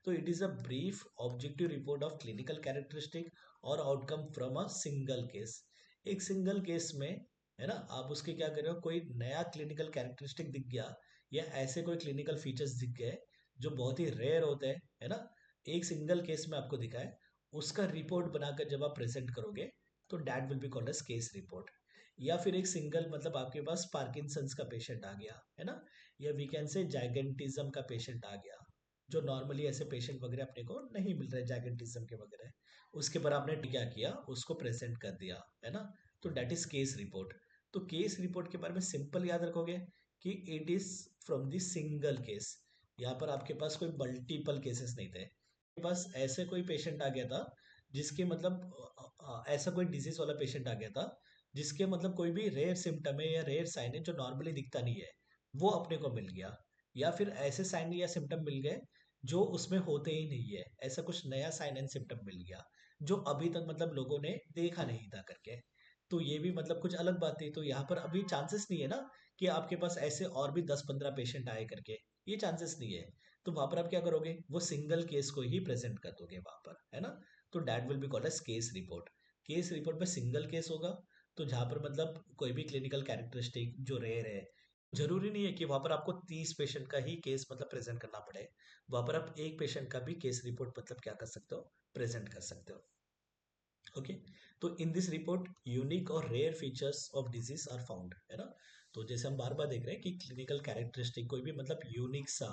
तो it is a brief objective report of clinical characteristic और outcome from a single case. एक सिंगल केस में, है ना, आप उसके क्या कर रहे हो, कोई नया क्लिनिकल कैरेक्टरिस्टिक दिख गया या ऐसे कोई क्लिनिकल फीचर्स दिख गए जो बहुत ही रेयर होते हैं, है ना, एक सिंगल केस में आपको दिखा है, उसका रिपोर्ट बनाकर जब आप प्रेजेंट करोगे तो that will be called as case report. या फिर एक सिंगल मतलब आपके पास पार्किंसंस का पेशेंट आ गया, है ना, या वी कैन से जाइगेंटिज्म का पेशेंट आ गया, जो नॉर्मली ऐसे पेशेंट वगैरह अपने को नहीं मिल रहे जैकेंटिज्म के वगैरह, उसके पर आपने क्या किया, उसको प्रेजेंट कर दिया, है ना। तो डेट इज केस रिपोर्ट। तो केस रिपोर्ट के बारे में सिंपल याद रखोगे कि it is from the single case. यहाँ पर आपके पास कोई मल्टीपल केसेस नहीं थे, आपके पास ऐसे कोई पेशेंट आ गया था जिसके मतलब ऐसा कोई डिजीज वाला पेशेंट आ गया था जिसके मतलब कोई भी रेयर सिम्टम है या रेयर साइन है जो नॉर्मली दिखता नहीं है, वो अपने को मिल गया। या फिर ऐसे साइन या सिम्टम मिल गए जो उसमें होते ही नहीं है, ऐसा कुछ नया साइन एंड सिम्टम मिल गया जो अभी तक मतलब लोगों ने देखा नहीं था करके। तो ये भी मतलब कुछ अलग बात थी। तो यहाँ पर अभी चांसेस नहीं है ना कि आपके पास ऐसे और भी 10-15 पेशेंट आए करके, ये चांसेस नहीं है। तो वहां पर आप क्या करोगे, वो सिंगल केस को ही प्रेजेंट कर दोगे वहां पर, है ना। तो that will be called as case report. Case report में सिंगल केस होगा, तो जहां पर मतलब कोई भी क्लिनिकल कैरेक्टरिस्टिक जो रेयर है, जरूरी नहीं है कि वहां पर आपको 30 पेशेंट का ही केस मतलब प्रेजेंट करना पड़े। वहां पर आप एक पेशेंट का भी केस रिपोर्ट मतलब क्या कर सकते हो, प्रेजेंट कर सकते हो। ओके। तो इन दिस रिपोर्ट यूनिक और rare features of disease are found, है ना। तो जैसे हम बार बार देख रहे हैं कि क्लिनिकल कैरेक्टरिस्टिक कोई भी मतलब यूनिक सा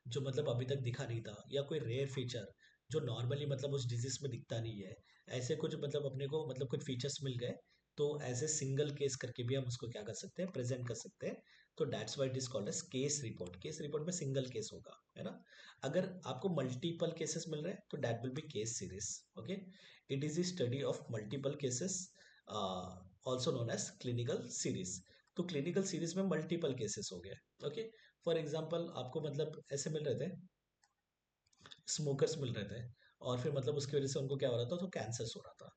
जो मतलब अभी तक दिखा नहीं था, या कोई रेयर फीचर जो नॉर्मली मतलब उस डिजीज में दिखता नहीं है, ऐसे कुछ मतलब अपने को मतलब कुछ फीचर्स मिल गए, तो एज ए सिंगल केस करके भी हम उसको क्या कर सकते हैं, प्रेजेंट कर सकते हैं। तो that's why it is called as case report. Case report में सिंगल केस होगा, है ना। अगर आपको मल्टीपल केसेस मिल रहे हैं तो that will B case series. Okay. It is a study of multiple cases, also known as clinical series. तो क्लिनिकल सीरीज में मल्टीपल केसेस हो गए। ओके। फॉर एग्जांपल आपको मतलब ऐसे मिल रहे थे, स्मोकर्स मिल रहे थे, और फिर मतलब उसकी वजह से उनको क्या हो रहा था, तो कैंसर हो रहा था,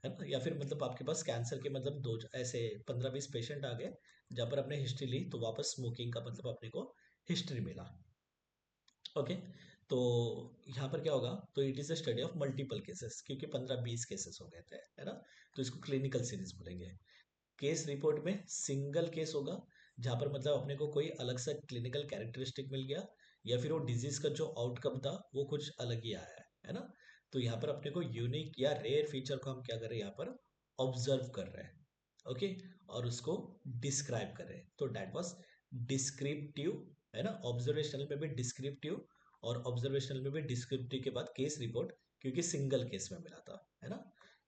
है ना। या फिर मतलब आपके पास कैंसर के मतलब दो ऐसे 15-20 पेशेंट आ गए जहाँ पर अपने हिस्ट्री ली, तो वापस स्मोकिंग का मतलब अपने को हिस्ट्री मिला। ओके। तो यहाँ पर क्या होगा, तो it is a study of multiple cases, क्योंकि 15-20 केसेस हो गए थे, है ना। तो इसको क्लिनिकल सीरीज बोलेंगे। केस रिपोर्ट में सिंगल केस होगा जहाँ पर मतलब अपने को कोई अलग सा क्लिनिकल कैरेक्टरिस्टिक मिल गया, या फिर वो डिजीज का जो आउटकम था वो कुछ अलग ही आया है ना। तो यहाँ पर अपने को यूनिक या रेयर फीचर को हम क्या कर रहे हैं, यहाँ पर ऑब्जर्व कर रहे हैं। ओके। और उसको डिस्क्राइब कर रहे हैं, तो डेट वाज डिस्क्रिप्टिव, है ना। ऑब्जर्वेशनल में भी डिस्क्रिप्टिव, और ऑब्जर्वेशनल में भी डिस्क्रिप्टिव के बाद केस रिपोर्ट, क्योंकि सिंगल केस में मिला था, है ना।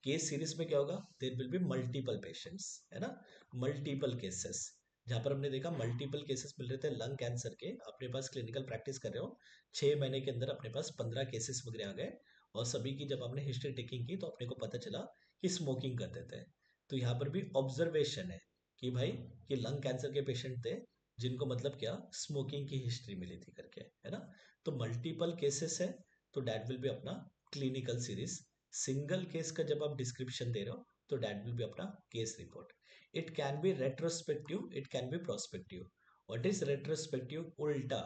केस सीरीज में क्या होगा, there will be multiple patients, है ना, मल्टीपल केसेस। जहां पर हमने देखा मल्टीपल केसेस मिल रहे थे लंग कैंसर के, अपने पास क्लिनिकल प्रैक्टिस कर रहे हो, 6 महीने के अंदर अपने पास 15 केसेस वगैरह आ गए, और सभी की जब हमने हिस्ट्री टेकिंग की तो अपने को पता चला कि स्मोकिंग करते थे। तो यहाँ पर भी ऑब्जर्वेशन है कि भाई ये लंग कैंसर के पेशेंट थे जिनको मतलब क्या, स्मोकिंग की हिस्ट्री मिली थी करके, है ना। तो मल्टीपल केसेस है, तो डैट विल बी अपना क्लिनिकल सीरीज। सिंगल केस का जब आप डिस्क्रिप्शन दे रहे हो तो डैट विल बी अपना case report. It can B retrospective, it can B prospective. What is retrospective, उल्टा,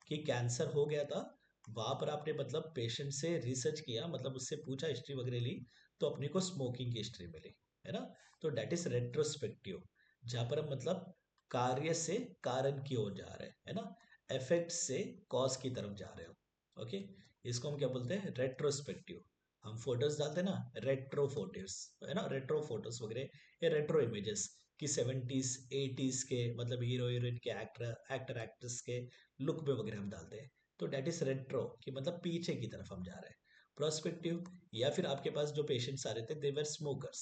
कि कैंसर हो गया था, वहां पर आपने मतलब पेशेंट से रिसर्च किया, मतलब उससे पूछा, हिस्ट्री वगैरह ली, तो अपने को स्मोकिंग की हिस्ट्री मिली, है ना। तो डेट इज रेट्रोस्पेक्टिव, जहां पर हम मतलब कार्य से कारण की ओर जा रहे हैं, है ना, इफेक्ट से कॉज की तरफ जा रहे हो। ओके। इसको हम क्या बोलते हैं, रेट्रोस्पेक्टिव। हम फोटोज डालते हैं ना, रेट्रो फोटोज, है ना, रेट्रो फोटोज वगैरह, ये रेट्रो इमेजेस कि 70s 80s के मतलब हीरो हीरोइन के एक्टर एक्ट्रेस के लुक पे वगैरह हम डालते हैं। तो डेट इज रेट्रो, कि मतलब पीछे की तरफ हम जा रहे हैं। प्रोस्पेक्टिव, या फिर आपके पास जो पेशेंट्स आ रहे थे दे वर स्मोकर्स,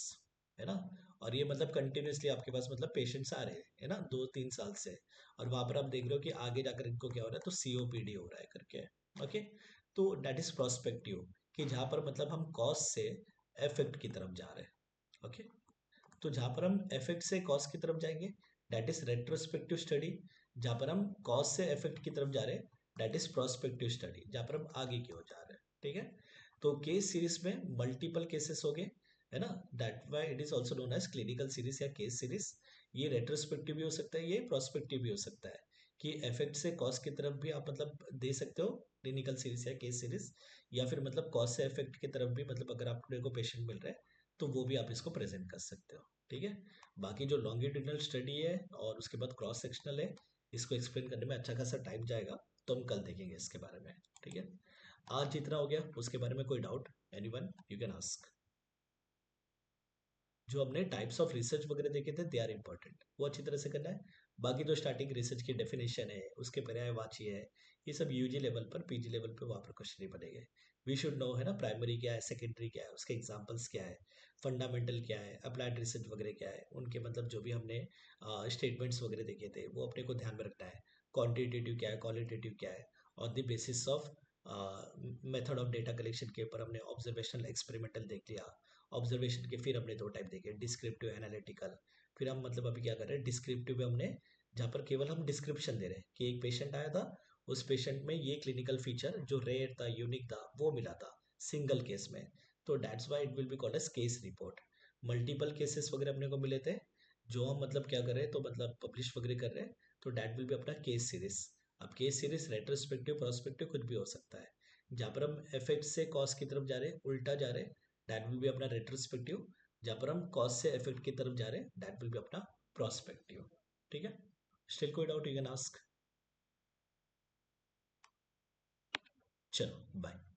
है ना, और ये मतलब कंटिन्यूसली आपके पास मतलब पेशेंट्स आ रहे हैं, है ना, 2-3 साल से, और वहां पर आप देख रहे हो कि आगे जाकर इनको क्या हो रहा है, तो सीओपीडी हो रहा है करके। ओके। तो डेट इज प्रोस्पेक्टिव, कि जहां पर मतलब हम कॉज से इफेक्ट की तरफ जा रहे हैं। ओके। तो जहां पर हम इफेक्ट से कॉज की तरफ जाएंगे, दैट इज रेट्रोस्पेक्टिव स्टडी। जहां पर हम कॉज से इफेक्ट की तरफ जा रहे हैं, दैट इज प्रोस्पेक्टिव स्टडी, जहां पर हम आगे की ओर जा रहे हैं। ठीक है। तो केस सीरीज में मल्टीपल केसेस हो गए, है ना। That why it is also known as clinical series या केस सीरीज। ये रेट्रोस्पेक्टिव भी हो सकता है, ये प्रोस्पेक्टिव भी हो सकता है, कि इफेक्ट से कॉज की तरफ भी आप मतलब दे सकते हो क्लिनिकल सीरीज या केस सीरीज, या फिर मतलब कॉज से इफेक्ट की तरफ भी, मतलब अगर आपको को पेशेंट मिल रहा है तो वो भी आप इसको प्रेजेंट कर सकते हो। ठीक है। बाकी जो लॉन्गिट्यूडनल स्टडी है और उसके बाद क्रॉस सेक्शनल है, इसको एक्सप्लेन करने में अच्छा खासा टाइम जाएगा, तो हम कल देखेंगे इसके बारे में। ठीक है। आज जितना हो गया उसके बारे में कोई doubt, anyone you can ask. जो हमने टाइप्स ऑफ रिसर्च वगैरह देखे थे दे आर इंपॉर्टेंट, वो अच्छी तरह से करना है। बाकी तो स्टार्टिंग रिसर्च की डेफिनेशन है, उसके पर्यायवाची है, ये सब यूजी लेवल पर, पीजी लेवल पर वहाँ पर क्वेश्चन नहीं बनेंगे। वी शुड नो है ना, प्राइमरी क्या है, सेकेंडरी क्या है, उसके एग्जाम्पल्स क्या है, फंडामेंटल क्या है, अप्लाइड रिसर्च वगैरह क्या है, उनके मतलब जो भी हमने स्टेटमेंट्स वगैरह देखे थे वो अपने को ध्यान में रखना है। क्वांटिटेटिव क्या है, क्वालिटेटिव क्या है, on the basis of method of data collection के ऊपर हमने ऑब्जर्वेशनल एक्सपेरिमेंटल देख लिया। ऑब्जर्वेशन के फिर हमने दो टाइप देखे, डिस्क्रिप्टिव एनालिटिकल। फिर हम मतलब अभी क्या कर रहे हैं, डिस्क्रिप्टिव में हमने जहाँ पर केवल हम डिस्क्रिप्शन दे रहे हैं कि एक पेशेंट आया था, उस पेशेंट में ये क्लिनिकल फीचर जो रेयर था, यूनिक था, वो मिला था सिंगल केस में। तो that's why it will be called as case report. Multiple cases वगैरह अपने को मिले थे, जो हम मतलब क्या कर रहे हैं, तो मतलब पब्लिश वगैरह कर रहे हैं, तो दैट विल बी अपना केस सीरीज। अब केस सीरीज रेट्रोस्पेक्टिव, प्रोस्पेक्टिव कुछ भी हो सकता है। जहाँ पर हम इफेक्ट से कॉज की तरफ जा रहे हैं, उल्टा जा रहे हैं, दैट विल बी अपना रेट्रोस्पेक्टिव। जहाँ पर हम कॉज से इफेक्ट की तरफ जा रहे हैं, दैट विल बी अपना प्रोस्पेक्टिव। ठीक है, स्टिल कोई डाउट यू कैन आस्क। चलो बाय।